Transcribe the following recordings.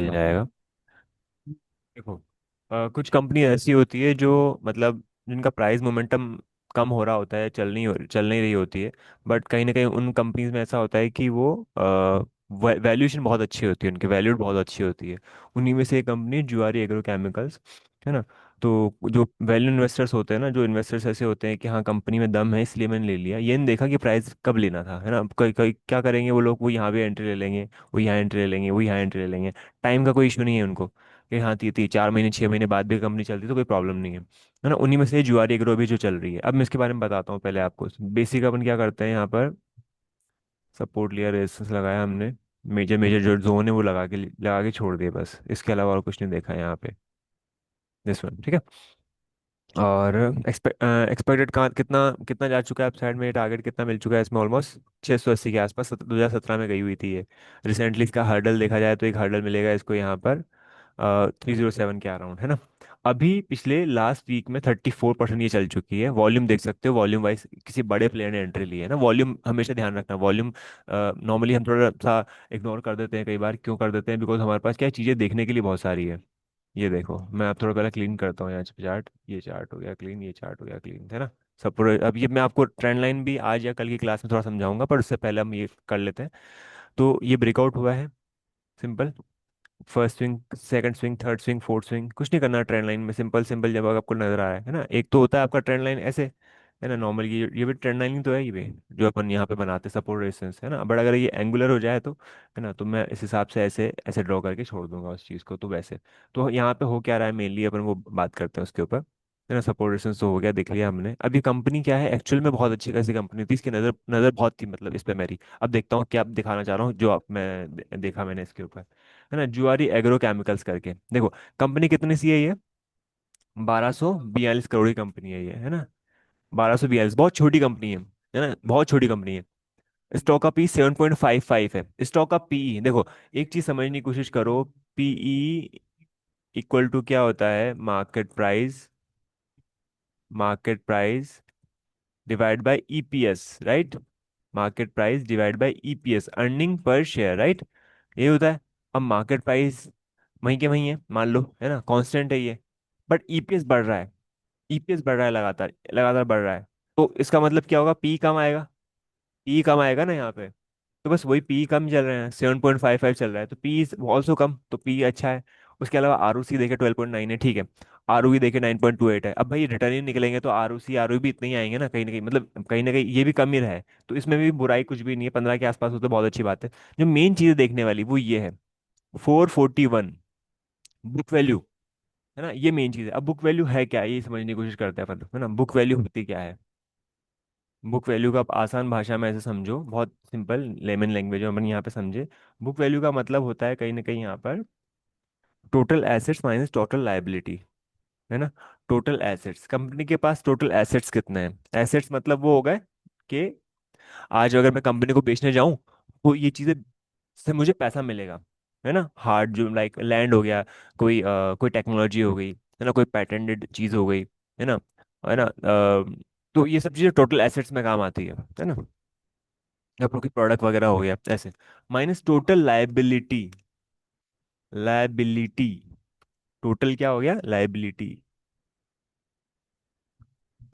मिल जाएगा। देखो, कुछ कंपनी ऐसी होती है जो मतलब जिनका प्राइस मोमेंटम कम हो रहा होता है, चल नहीं रही होती है। बट कहीं ना कहीं उन कंपनीज में ऐसा होता है कि वो वैल्यूएशन बहुत अच्छी होती है, उनकी वैल्यूड बहुत अच्छी होती है। उन्हीं में से एक कंपनी जुआरी एग्रो केमिकल्स है ना। तो जो वैल्यू इन्वेस्टर्स होते हैं ना, जो इन्वेस्टर्स ऐसे होते हैं कि हाँ कंपनी में दम है इसलिए मैंने ले लिया, ये नहीं देखा कि प्राइस कब लेना था, है ना। कई कई क्या करेंगे वो लोग, वो यहाँ भी एंट्री ले लेंगे, वो यहाँ एंट्री ले लेंगे, वो यहाँ एंट्री ले लेंगे। टाइम का कोई इशू नहीं है उनको कि हाँ 4 महीने 6 महीने बाद भी कंपनी चलती है तो कोई प्रॉब्लम नहीं है ना। उन्हीं में से जुआरी एग्रो भी जो चल रही है। अब मैं इसके बारे में बताता हूँ पहले आपको। बेसिक अपन क्या करते हैं यहाँ पर, सपोर्ट लिया, रेजिस्टेंस लगाया हमने, मेजर मेजर जो जोन है वो लगा के छोड़ दिए, बस इसके अलावा और कुछ नहीं देखा है यहाँ पे। दिस वन ठीक है। और एक्सपेक्टेड कहाँ कितना कितना जा चुका है, अब साइड में टारगेट कितना मिल चुका है इसमें, ऑलमोस्ट 680 के आसपास। 2017 में गई हुई थी ये। रिसेंटली इसका हर्डल देखा जाए तो एक हर्डल मिलेगा इसको यहाँ पर 307 के अराउंड, है ना। अभी पिछले लास्ट वीक में 34% ये चल चुकी है। वॉल्यूम देख सकते हो, वॉल्यूम वाइज किसी बड़े प्लेयर ने एंट्री ली है ना। वॉल्यूम हमेशा ध्यान रखना, वॉल्यूम नॉर्मली हम थोड़ा सा इग्नोर कर देते हैं कई बार। क्यों कर देते हैं? बिकॉज हमारे पास क्या है, चीज़ें देखने के लिए बहुत सारी है। ये देखो, मैं आप थोड़ा पहले क्लीन करता हूँ यहाँ पे चार्ट। ये चार्ट हो गया क्लीन, ये चार्ट हो गया क्लीन, है ना। सब पूरे, अब ये मैं आपको ट्रेंड लाइन भी आज या कल की क्लास में थोड़ा समझाऊंगा, पर उससे पहले हम ये कर लेते हैं। तो ये ब्रेकआउट हुआ है, simple. First swing, second swing, third swing, fourth swing, कुछ नहीं करना ट्रेंड लाइन में। सिंपल सिंपल जब आपको नजर आ रहा है ना। एक तो होता है आपका ट्रेंड लाइन ऐसे, है ना, नॉर्मल। ये भी ट्रेंड लाइन ही तो है, ये भी जो अपन यहाँ पे बनाते हैं सपोर्ट रेजिस्टेंस, है ना। बट अगर ये एंगुलर हो जाए तो, है ना, तो मैं इस हिसाब से ऐसे ऐसे ड्रॉ करके छोड़ दूंगा उस चीज़ को। तो वैसे तो यहाँ पे हो क्या रहा है मेनली, अपन वो बात करते हैं उसके ऊपर, है ना। सपोर्ट रेजिस्टेंस तो हो गया, देख लिया हमने। अब ये कंपनी क्या है, एक्चुअल में बहुत अच्छी खासी कंपनी थी, इसकी नज़र नज़र बहुत थी मतलब इस पे मेरी। अब देखता हूँ क्या दिखाना चाह रहा हूँ, जो आप देखा मैंने इसके ऊपर, है ना। जुआरी एग्रो केमिकल्स करके देखो। कंपनी कितनी सी है ये, 1242 करोड़ की कंपनी है ये, है ना। 1242, बहुत छोटी कंपनी है ना, बहुत छोटी कंपनी है। स्टॉक का पी 7.55 है। स्टॉक का पी देखो, एक चीज समझने की कोशिश करो। पीई इक्वल टू क्या होता है, market price divide by EPS, right. Market price divide by EPS, earning per share, right. ये होता है। अब मार्केट प्राइस वहीं के वहीं है मान लो, है ना, कांस्टेंट है ये। बट ईपीएस बढ़ रहा है, ईपीएस बढ़ रहा है लगातार, लगातार बढ़ रहा है। तो इसका मतलब क्या होगा, पी कम आएगा। पी कम आएगा ना यहाँ पे। तो बस वही पी कम चल रहे हैं, 7.55 चल रहा है, तो पी इज ऑल्सो कम, तो पी अच्छा है। उसके अलावा आर ओ सी देखे 12.9 है, ठीक है। आर ओ देखे 9.28 है। अब भाई रिटर्न ही निकलेंगे तो आर ओ भी इतने ही आएंगे ना मतलब कहीं ना कहीं ये भी कम ही रहा है। तो इसमें भी बुराई कुछ भी नहीं है, 15 के आसपास हो तो बहुत अच्छी बात है। जो मेन चीज देखने वाली वो ये है, 441 बुक वैल्यू, है ना। ये मेन चीज है। अब बुक वैल्यू है क्या, ये समझने की कोशिश करते हैं अपन, है ना। बुक वैल्यू होती क्या है? बुक वैल्यू का आप आसान भाषा में ऐसे समझो, बहुत सिंपल लेमन लैंग्वेज में अपन यहाँ पे समझे। बुक वैल्यू का मतलब होता है कहीं ना कहीं यहाँ पर total assets minus total liability, है ना। टोटल एसेट्स, कंपनी के पास टोटल एसेट्स कितने हैं। एसेट्स मतलब वो हो गए कि आज अगर मैं कंपनी को बेचने जाऊं तो ये चीजें से मुझे पैसा मिलेगा, है ना। हार्ड जो लाइक लैंड हो गया, कोई टेक्नोलॉजी हो गई, है ना, कोई पैटेंटेड चीज हो गई, है ना। तो ये सब चीजें टोटल एसेट्स में काम आती है ना। या कोई प्रोडक्ट वगैरह हो गया ऐसे। Minus total liability, liability, total क्या हो गया, लाइबिलिटी,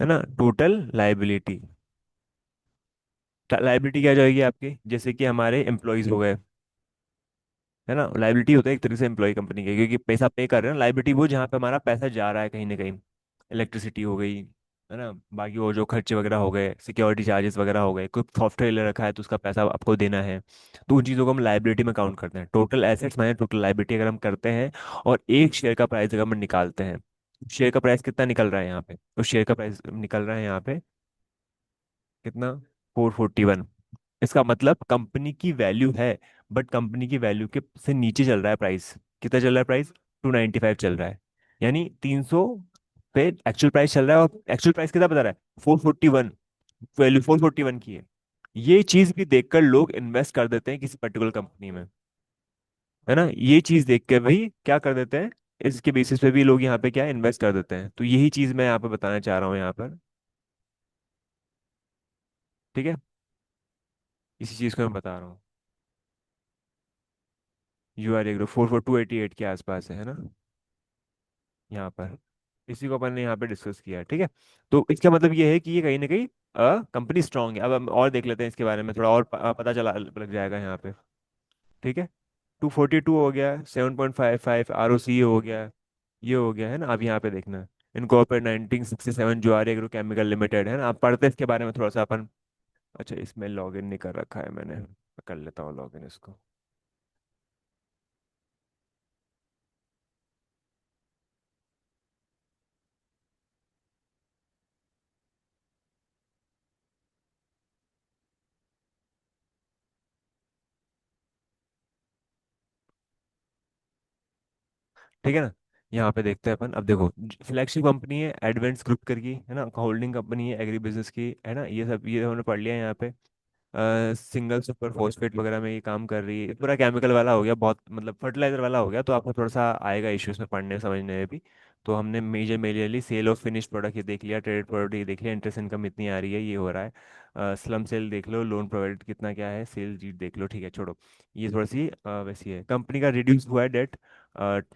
है ना। टोटल लाइबिलिटी, लाइबिलिटी क्या जाएगी आपकी, जैसे कि हमारे एम्प्लॉयज हो गए, है ना। लाइबिलिटी होता है एक तरीके से एम्प्लॉय कंपनी के, क्योंकि पैसा पे कर रहे हैं। लाइबिलिटी वो जहाँ पे हमारा पैसा जा रहा है कहीं ना कहीं, इलेक्ट्रिसिटी हो गई, है ना। बाकी वो जो खर्चे वगैरह हो गए, सिक्योरिटी चार्जेस वगैरह हो गए, कोई सॉफ्टवेयर ले रखा है तो उसका पैसा आपको देना है। तो उन चीज़ों को हम लाइबिलिटी में काउंट करते हैं। Total assets minus total liability अगर हम करते हैं, और एक शेयर का प्राइस अगर हम निकालते हैं, शेयर का प्राइस कितना निकल रहा है यहाँ पे, उस शेयर का प्राइस निकल रहा है यहाँ पे कितना, 441। इसका मतलब कंपनी की वैल्यू है, बट कंपनी की वैल्यू के से नीचे चल रहा है प्राइस। कितना चल रहा है प्राइस, 295 चल रहा है। यानी 300 पे एक्चुअल प्राइस चल रहा है, और एक्चुअल प्राइस कितना बता रहा है, 441। वैल्यू 441 की है। ये चीज भी देखकर लोग इन्वेस्ट कर देते हैं किसी पर्टिकुलर कंपनी में, है ना। ये चीज देख के भाई क्या कर देते हैं, इसके बेसिस पे भी लोग यहाँ पे क्या इन्वेस्ट कर देते हैं। तो यही चीज मैं यहाँ पे बताना चाह रहा हूँ यहाँ पर, ठीक है। इसी चीज को मैं बता रहा हूँ। यू आर एग्रो 44288 के आसपास है ना, यहाँ पर। इसी को अपन ने यहाँ पे डिस्कस किया है, ठीक है। तो इसका मतलब ये है कि ये कहीं ना कहीं कंपनी स्ट्रांग है। अब हम और देख लेते हैं इसके बारे में थोड़ा और पता चला लग जाएगा यहाँ पे, ठीक है। 242 हो गया, 7.55 ROC हो गया, ये हो गया है ना। अब यहाँ पे देखना है, इनकॉर्पोरेट 1967 ज्वारी एग्रो केमिकल लिमिटेड है ना। आप पढ़ते हैं इसके बारे में थोड़ा सा अपन। अच्छा, इसमें लॉगिन नहीं कर रखा है मैंने, कर लेता हूँ लॉगिन इसको। ठीक है ना। यहाँ पे देखते हैं अपन। अब देखो, फ्लैगशिप कंपनी है एडवेंट्स ग्रुप करके, है ना। होल्डिंग कंपनी है एग्री बिजनेस की, है ना। ये सब ये हमने पढ़ लिया है यहाँ पे। सिंगल सुपर फॉस्फेट वगैरह में ये काम कर रही है। पूरा केमिकल वाला हो गया, बहुत मतलब फर्टिलाइजर वाला हो गया, तो आपको थोड़ा सा आएगा इश्यूज में पढ़ने समझने में भी। तो हमने majorly sale of finish product ये देख लिया, ट्रेड प्रोडक्ट ये देख लिया, इंटरेस्ट इनकम इतनी आ रही है, ये हो रहा है। स्लम सेल देख लो, लोन प्रोवाइड कितना क्या है, सेल जीट देख लो, ठीक है छोड़ो। ये थोड़ी सी वैसी है। कंपनी का रिड्यूस हुआ है डेट,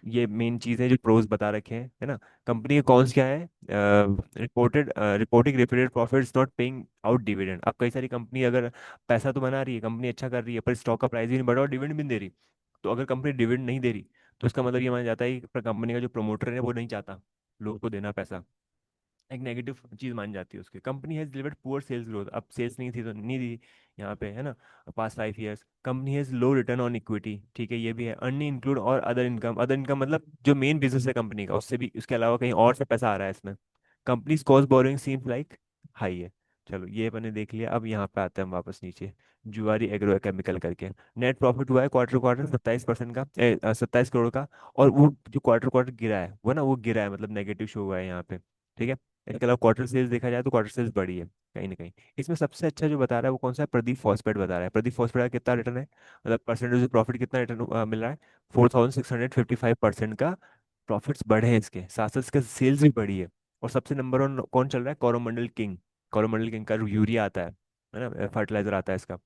ये मेन चीज़ है जो प्रोज बता रखे हैं, है ना। कंपनी के कॉन्स क्या है, reporting repeated profits, not paying out dividend. अब कई सारी कंपनी अगर पैसा तो बना रही है, कंपनी अच्छा कर रही है, पर स्टॉक का प्राइस भी नहीं बढ़ा और डिविडेंड भी नहीं दे रही। तो अगर कंपनी डिविडेंड नहीं दे रही, तो इसका मतलब ये माना जाता है कि कंपनी का जो प्रमोटर है वो नहीं चाहता लोगों को देना पैसा। एक नेगेटिव चीज मानी जाती है उसकी। Company has delivered poor sales growth, अब सेल्स नहीं थी तो नहीं दी यहाँ पे, है ना। Past 5 years company has low return on equity, ठीक है, ये भी है। अर्निंग इंक्लूड और अदर इनकम, अदर इनकम मतलब जो मेन बिजनेस है कंपनी का उससे भी, उसके अलावा कहीं और से पैसा आ रहा है इसमें। Companies cost borrowing seems like high है। चलो ये अपने देख लिया। अब यहाँ पे आते हैं हम वापस नीचे, जुआरी एग्रो केमिकल करके। नेट प्रॉफिट हुआ है क्वार्टर क्वार्टर 27% का, 27 करोड़ का। और वो जो क्वार्टर क्वार्टर गिरा है वो ना, वो गिरा है मतलब नेगेटिव शो हुआ है यहाँ पे, ठीक है। इसके अलावा क्वार्टर सेल्स देखा जाए तो क्वार्टर सेल्स बढ़ी है कहीं ना कहीं। इसमें सबसे अच्छा जो बता रहा है वो कौन सा है, प्रदीप फॉस्फेट बता रहा है। प्रदीप फॉस्फेट का कितना रिटर्न है, मतलब परसेंटेज प्रॉफिट कितना रिटर्न मिल रहा है, 4655% का प्रॉफिट्स बढ़े हैं इसके साथ साथ, इसका सेल्स भी बढ़ी है। और सबसे नंबर वन कौन चल रहा है, कोरोमंडल किंग। कोरोमंडल किंग का यूरिया आता है ना, फर्टिलाइजर आता है इसका।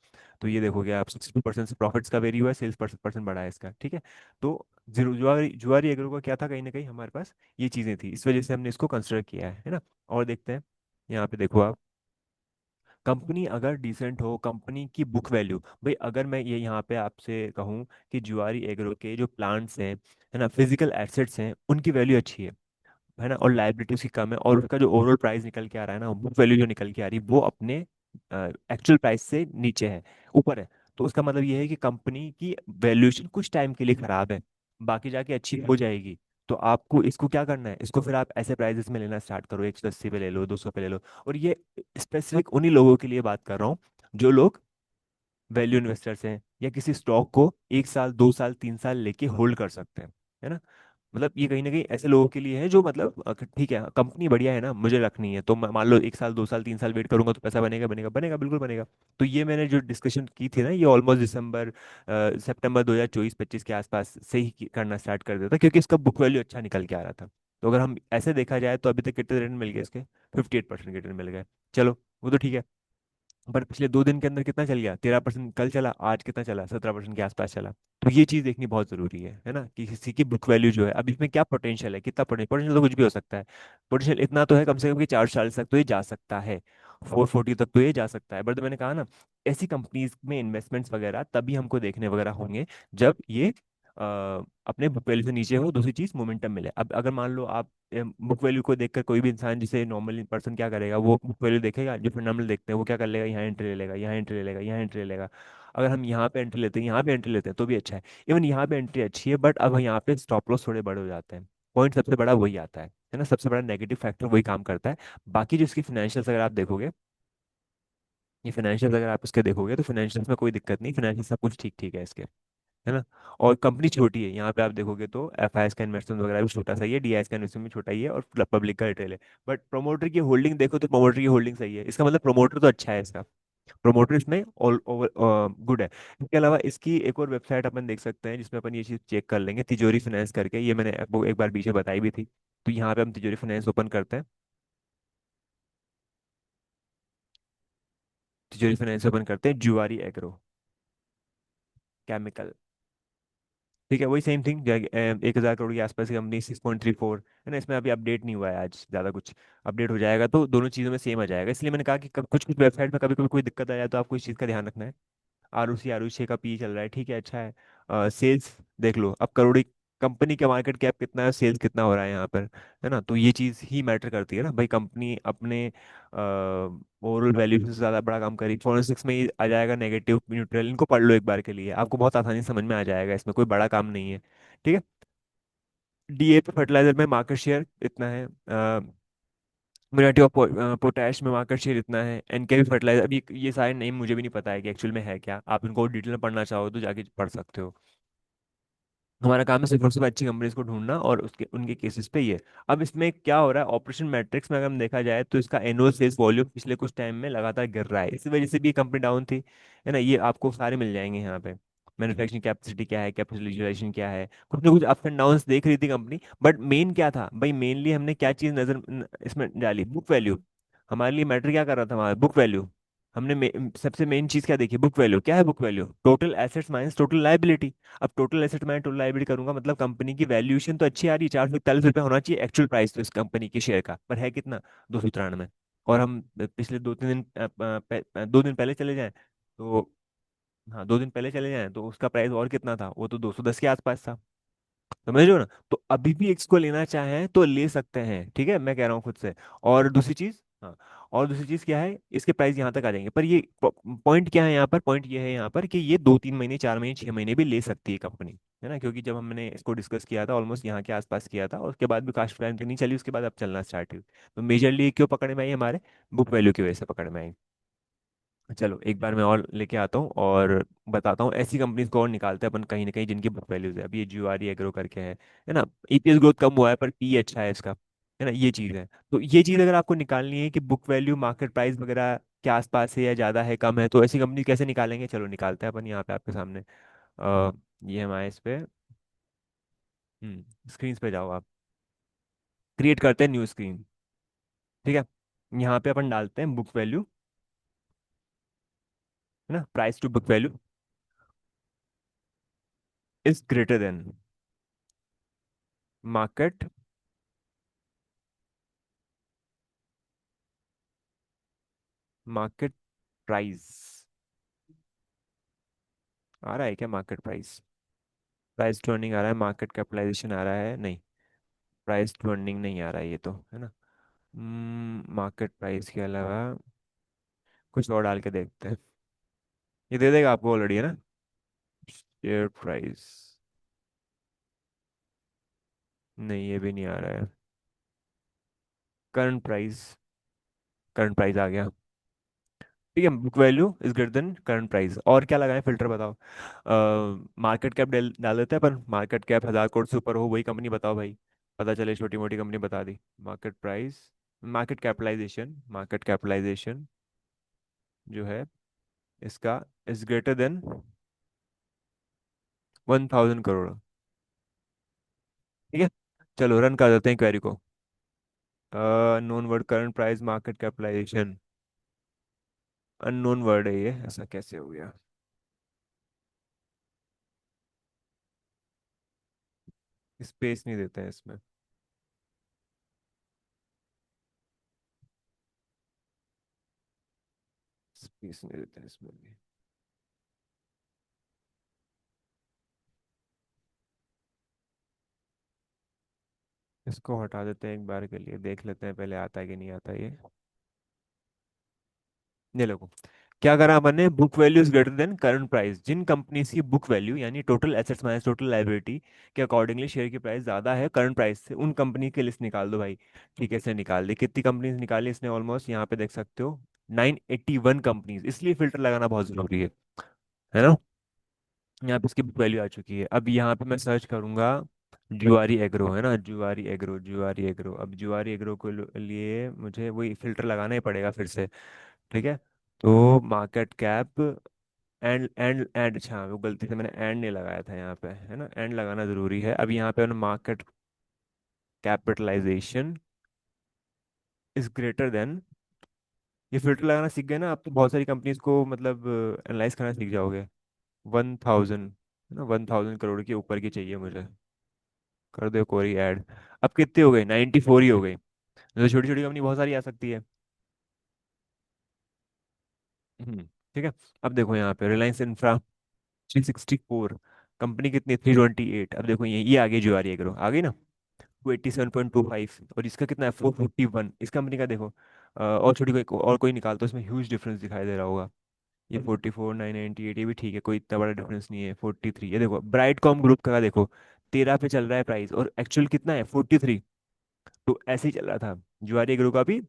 तो ये देखोगे आप, 62% से प्रॉफिट्स का वेरी हुआ है, सेल्स परसेंट बढ़ा है इसका, ठीक है। तो जुआरी जुआरी एग्रो का क्या था, कहीं ना कहीं हमारे पास ये चीजें थी, इस वजह से हमने इसको कंसिडर किया है ना। और देखते हैं, यहाँ पे देखो आप, कंपनी अगर डिसेंट हो, कंपनी की बुक वैल्यू, भाई अगर मैं ये यहाँ पे आपसे कहूँ कि जुआरी एग्रो के जो प्लांट्स हैं, है ना, फिजिकल एसेट्स हैं, उनकी वैल्यू अच्छी है ना, और लाइबिलिटी उसकी कम है, और उसका जो ओवरऑल प्राइस निकल के आ रहा है ना, बुक वैल्यू जो निकल के आ रही है वो अपने एक्चुअल प्राइस से नीचे है, ऊपर है। तो उसका मतलब ये है कि कंपनी की वैल्यूएशन कुछ टाइम के लिए खराब है, बाकी जाके अच्छी हो जाएगी। तो आपको इसको क्या करना है, इसको फिर आप ऐसे प्राइसेस में लेना स्टार्ट करो, 180 पे ले लो, 200 पे ले लो। और ये स्पेसिफिक उन्हीं लोगों के लिए बात कर रहा हूँ जो लोग वैल्यू इन्वेस्टर्स हैं, या किसी स्टॉक को 1 साल 2 साल 3 साल लेके होल्ड कर सकते हैं, है ना। मतलब ये कहीं ना कहीं ऐसे लोगों के लिए है जो मतलब ठीक है कंपनी बढ़िया है ना, मुझे रखनी है, तो मान लो 1 साल 2 साल 3 साल वेट करूंगा तो पैसा बनेगा बनेगा बनेगा, बिल्कुल बनेगा। तो ये मैंने जो डिस्कशन की थी ना, ये ऑलमोस्ट दिसंबर सितंबर 2024-25 के आसपास से ही करना स्टार्ट कर दिया था, क्योंकि इसका बुक वैल्यू अच्छा निकल के आ रहा था। तो अगर हम ऐसे देखा जाए तो अभी तक कितने रिटर्न मिल गए इसके, 58% के रिटर्न मिल गए। चलो वो तो ठीक है। पर पिछले 2 दिन के अंदर कितना चल गया, 13% कल चला, आज कितना चला, 17% के आसपास चला। तो ये चीज देखनी बहुत जरूरी है ना, कि किसी की बुक वैल्यू जो है, अब इसमें क्या पोटेंशियल है, कितना पोटेंशियल तो कुछ भी हो सकता है। पोटेंशियल इतना तो है कम से कम कि 4 साल तक तो ये जा सकता है, 440 तक तो ये जा सकता है। बट मैंने कहा ना, ऐसी कंपनीज में इन्वेस्टमेंट्स वगैरह तभी हमको देखने वगैरह होंगे जब ये अपने बुक वैल्यू से नीचे हो। दूसरी चीज मोमेंटम मिले। अब अगर मान लो आप बुक वैल्यू को देखकर, कोई भी इंसान जिसे नॉर्मल पर्सन क्या करेगा, वो बुक वैल्यू देखेगा, जो फंडामेंटल देखते हैं वो क्या कर लेगा, यहाँ एंट्री ले लेगा, यहाँ एंट्री ले लेगा, यहाँ एंट्री ले लेगा। अगर हम यहाँ पे एंट्री लेते हैं, यहाँ पे एंट्री लेते हैं तो भी अच्छा है। इवन यहाँ पे एंट्री अच्छी है, बट अब यहाँ पे स्टॉप लॉस थोड़े बड़े हो जाते हैं। पॉइंट सबसे बड़ा वही आता है ना, सबसे बड़ा नेगेटिव फैक्टर वही काम करता है। बाकी जो इसकी फाइनेंशियल्स अगर आप देखोगे, ये फाइनेंशियल्स अगर आप इसके देखोगे तो फाइनेंशियल्स में कोई दिक्कत नहीं, फाइनेंशियल सब कुछ ठीक ठीक है इसके, है ना। और कंपनी छोटी है, यहाँ पे आप देखोगे तो FIS का इन्वेस्टमेंट वगैरह भी छोटा सा ही है, DIS का इन्वेस्टमेंट भी छोटा ही है, और पब्लिक का रिटेल है। बट प्रोमोटर की होल्डिंग देखो तो प्रोमोटर की होल्डिंग सही है, इसका मतलब प्रोमोटर तो अच्छा है इसका, प्रोमोटर इसमें ऑल ओवर गुड है। इसके अलावा इसकी एक और वेबसाइट अपन देख सकते हैं जिसमें अपन ये चीज़ चेक कर लेंगे, तिजोरी फाइनेंस करके, ये मैंने आपको एक बार पीछे बताई भी थी। तो यहाँ पे हम तिजोरी फाइनेंस ओपन करते हैं, तिजोरी फाइनेंस ओपन करते हैं, जुआरी एग्रो केमिकल, ठीक है, वही सेम थिंग। 1,000 करोड़ के आसपास की कंपनी 6.34 है ना, इसमें अभी अपडेट नहीं हुआ है आज ज़्यादा कुछ। अपडेट हो जाएगा तो दोनों चीज़ों में सेम आ जाएगा, इसलिए मैंने कहा कि कुछ कुछ वेबसाइट में कभी कभी कोई दिक्कत आ जाए तो आपको इस चीज़ का ध्यान रखना है। आरुषि का पी चल रहा है, ठीक है, अच्छा है। सेल्स देख लो अब, करोड़ी कंपनी का मार्केट कैप कितना है, सेल्स कितना हो रहा है यहाँ पर, है ना। तो ये चीज़ ही मैटर करती है ना भाई, कंपनी अपने ओवरऑल वैल्यू से ज़्यादा बड़ा काम करी। फोरेंसिक्स में ये आ जाएगा नेगेटिव न्यूट्रल, इनको पढ़ लो एक बार के लिए, आपको बहुत आसानी से समझ में आ जाएगा, इसमें कोई बड़ा काम नहीं है। ठीक है। डीएपी फर्टिलाइजर में मार्केट शेयर इतना है, म्यूरेट ऑफ पोटैश में मार्केट शेयर इतना है, एनकेवी फर्टिलाइजर, अभी ये सारे नेम मुझे भी नहीं पता है कि एक्चुअल में है क्या, आप इनको डिटेल में पढ़ना चाहो तो जाके पढ़ सकते हो। हमारा काम है सिर्फ और सिर्फ अच्छी कंपनीज को ढूंढना और उसके उनके केसेस पे ये। अब इसमें क्या हो रहा है, ऑपरेशन मैट्रिक्स में अगर हम देखा जाए तो इसका एनुअल सेल्स वॉल्यूम पिछले कुछ टाइम में लगातार गिर रहा है, इसी वजह से भी कंपनी डाउन थी, है ना। ये आपको सारे मिल जाएंगे यहाँ पे। मैन्युफैक्चरिंग कैपेसिटी क्या है, कैपेसिटी यूटिलाइजेशन क्या है, कुछ ना कुछ अप्स एंड डाउन्स देख रही थी कंपनी। बट मेन क्या था भाई, मेनली हमने क्या चीज़ इसमें डाली, बुक वैल्यू। हमारे लिए मैटर क्या कर रहा था, हमारा बुक वैल्यू। हमने सबसे मेन चीज़ क्या देखी, बुक वैल्यू। क्या है book value, total assets minus total liability. अब टोटल एसेट मैं टोटल लाइबिलिटी करूंगा, मतलब कंपनी की वैल्यूएशन तो अच्छी आ रही है, 441 रुपये होना चाहिए एक्चुअल प्राइस तो इस कंपनी के शेयर का, पर है कितना, 293। और हम पिछले 2-3 दिन 2 दिन पहले चले जाएं तो, हाँ 2 दिन पहले चले जाएं तो उसका प्राइस और कितना था, वो तो 210 के आसपास था। समझ रहे हो ना, तो अभी भी एक्स को लेना चाहें तो ले सकते हैं, ठीक है, मैं कह रहा हूँ खुद से। और दूसरी चीज, हाँ, और दूसरी चीज क्या है, इसके प्राइस यहाँ तक आ जाएंगे, पर ये पॉइंट क्या है यहाँ पर, पॉइंट ये है यहाँ पर कि ये 2-3 महीने, 4 महीने, 6 महीने भी ले सकती है कंपनी, है ना। क्योंकि जब हमने इसको डिस्कस किया था ऑलमोस्ट यहाँ के आसपास किया था, और उसके बाद भी कास्ट प्राइस नहीं चली, उसके बाद अब चलना स्टार्ट हुई। तो मेजरली क्यों पकड़ में आई, हमारे बुक वैल्यू की वजह से पकड़ में आई। चलो एक बार मैं और लेके आता हूँ और बताता हूँ ऐसी कंपनीज को और निकालते हैं अपन कहीं ना कहीं जिनकी बुक वैल्यूज है। अभी ये जुआरी एग्रो करके है ना, ईपीएस ग्रोथ कम हुआ है पर पी अच्छा है इसका, है ना, ये चीज़ है। तो ये चीज़ अगर आपको निकालनी है कि बुक वैल्यू मार्केट प्राइस वगैरह के आसपास है या ज़्यादा है, कम है, तो ऐसी कंपनी कैसे निकालेंगे, चलो निकालते हैं अपन यहाँ पे आपके सामने। ये हमारे इस पे, स्क्रीन पे जाओ आप, क्रिएट करते हैं न्यू स्क्रीन। ठीक है, यहाँ पे अपन डालते हैं बुक वैल्यू, है ना, price to book value is greater than market, market price. आ रहा है क्या market price, price to earning आ रहा है, मार्केट कैपिटलाइजेशन आ रहा है, नहीं, प्राइस टू अर्निंग नहीं आ रहा है ये तो, है ना। मार्केट प्राइस के अलावा कुछ और डाल के देखते हैं, ये दे देगा आपको ऑलरेडी, है ना। शेयर प्राइस, नहीं ये भी नहीं आ रहा है। करंट प्राइस, करंट प्राइस आ गया, ठीक है, book value is greater than current price. और क्या लगाएं फिल्टर बताओ, मार्केट कैप डाल देते हैं पर मार्केट कैप 1,000 करोड़ से ऊपर हो वही कंपनी बताओ भाई, पता चले छोटी मोटी कंपनी बता दी। Market price, market capitalisation, market capitalisation जो है इसका इज ग्रेटर देन 1,000 करोड़, ठीक है। चलो रन कर देते हैं क्वेरी को। Known word, current price, market capitalization, unknown word है ये, ऐसा कैसे हो गया, स्पेस नहीं देते हैं इसमें, स्पेस नहीं देते हैं इसमें भी। इसको हटा देते हैं एक बार के लिए, देख लेते हैं पहले आता है कि नहीं आता ये। ये लोगो, क्या करा मैंने, book value is greater than current price, जिन कंपनीज की बुक वैल्यू यानी total assets minus total liability के अकॉर्डिंगली शेयर की प्राइस ज्यादा है करंट प्राइस से, उन कंपनी की लिस्ट निकाल दो भाई। ठीक है, इसने निकाल दी, कितनी कंपनीज निकाली इसने, ऑलमोस्ट यहाँ पे देख सकते हो 981 कंपनीज, इसलिए फिल्टर लगाना बहुत जरूरी है ना। यहाँ पे इसकी बुक वैल्यू आ चुकी है, अब यहाँ पे मैं सर्च करूंगा जुआरी एग्रो, है ना, जुआरी एग्रो, जुआरी एग्रो, अब जुआरी एग्रो को लिए मुझे वही फिल्टर लगाना ही पड़ेगा फिर से, ठीक है। तो market cap, and and and, अच्छा वो गलती से मैंने एंड नहीं लगाया था यहाँ पे, है ना, एंड लगाना जरूरी है। अब यहाँ पे market capitalization is greater than, ये फिल्टर लगाना सीख गए ना आप तो बहुत सारी कंपनीज को मतलब एनालाइज करना सीख जाओगे। 1,000, है ना, 1000 करोड़ के ऊपर की चाहिए मुझे। कर दो कोई ऐड। अब कितने हो गए, 94 ही हो गई। तो छोटी छोटी कंपनी बहुत सारी आ सकती है। ठीक है। अब देखो यहाँ पे रिलायंस इंफ्रा 364, कंपनी कितनी, 328। अब देखो ये आगे जो आ रही है, करो आगे ना, 287.25। और इसका कितना है, 441 इस कंपनी का देखो। और छोटी कोई और कोई निकाल तो इसमें ह्यूज डिफरेंस दिखाई दे रहा होगा। ये 44,998, ये भी ठीक है, कोई इतना बड़ा डिफरेंस नहीं है। 43, ये देखो ब्राइटकॉम ग्रुप का देखो, 13 पे चल रहा है प्राइस, और एक्चुअल कितना है, 43। तो ऐसे ही चल रहा था। जुआरी ग्रुप का भी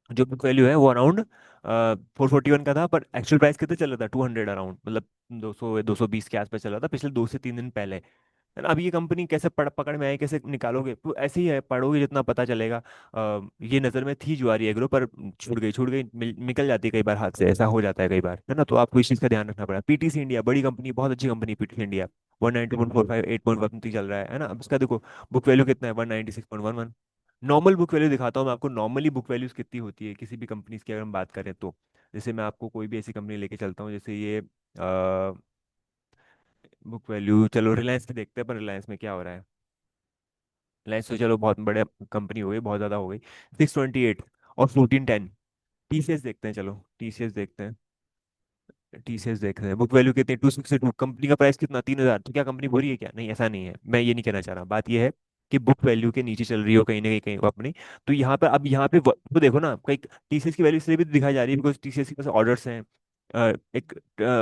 जो बुक वैल्यू है वो अराउंड 441 का था, पर एक्चुअल प्राइस कितना चल रहा था, 200 अराउंड, मतलब 200 220 के आसपास चल रहा था पिछले 2 से 3 दिन पहले, है ना। अब ये कंपनी कैसे पकड़ में आए, कैसे निकालोगे, तो ऐसे ही है, पढ़ोगे जितना पता चलेगा। ये नज़र में थी जुआरी एग्रो, पर छूट गई, निकल जाती है कई बार हाथ से, ऐसा हो जाता है कई बार, है ना। तो आपको इस चीज़ का ध्यान रखना पड़ा। पीटीसी इंडिया बड़ी कंपनी, बहुत अच्छी कंपनी पीटीसी इंडिया, 190.45, 8.1 चल रहा है ना। अब इसका देखो बुक वैल्यू कितना है, 196.11। नॉर्मल बुक वैल्यू दिखाता हूँ मैं आपको, नॉर्मली बुक वैल्यूज कितनी होती है किसी भी कंपनीज की, अगर हम बात करें तो। जैसे मैं आपको कोई भी ऐसी कंपनी लेके चलता हूँ, जैसे ये बुक वैल्यू, चलो रिलायंस पे देखते हैं, पर रिलायंस में क्या हो रहा है। रिलायंस तो चलो बहुत बड़े कंपनी हो गई, बहुत ज़्यादा हो गई, 628 और 1410। टीसीएस देखते हैं, चलो टीसीएस देखते हैं। टीसीएस देख रहे हैं, बुक वैल्यू कितनी, 262। कंपनी का प्राइस कितना, 3000। तो क्या कंपनी बुरी है क्या, नहीं ऐसा नहीं है, मैं ये नहीं कहना चाह रहा। बात ये है कि बुक वैल्यू के नीचे चल रही हो कहीं ना कहीं कहीं कंपनी। तो यहाँ पर, अब यहाँ पे तो देखो ना, कई टीसीएस की वैल्यू इसलिए भी दिखाई जा रही है बिकॉज टीसीएस के पास ऑर्डर्स हैं। एक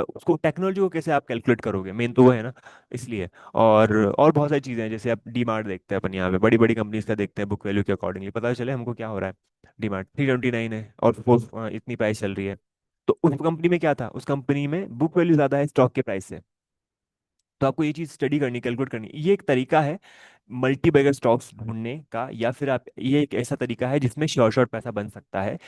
उसको टेक्नोलॉजी को कैसे आप कैलकुलेट करोगे, मेन तो वो है ना, इसलिए। और बहुत सारी चीज़ें हैं, जैसे आप डीमार्ट देखते हैं अपन, यहाँ पे बड़ी बड़ी कंपनीज का देखते हैं बुक वैल्यू के अकॉर्डिंगली, पता चले हमको क्या हो रहा है। डीमार्ट 329 है, और इतनी प्राइस चल रही है। तो उस कंपनी में क्या था, उस कंपनी में बुक वैल्यू ज्यादा है स्टॉक के प्राइस से। तो आपको ये चीज स्टडी करनी, कैलकुलेट करनी, ये एक तरीका है मल्टी बैगर स्टॉक्स ढूंढने का, या फिर आप, ये एक ऐसा तरीका है जिसमें शॉर्ट शॉर्ट पैसा बन सकता है।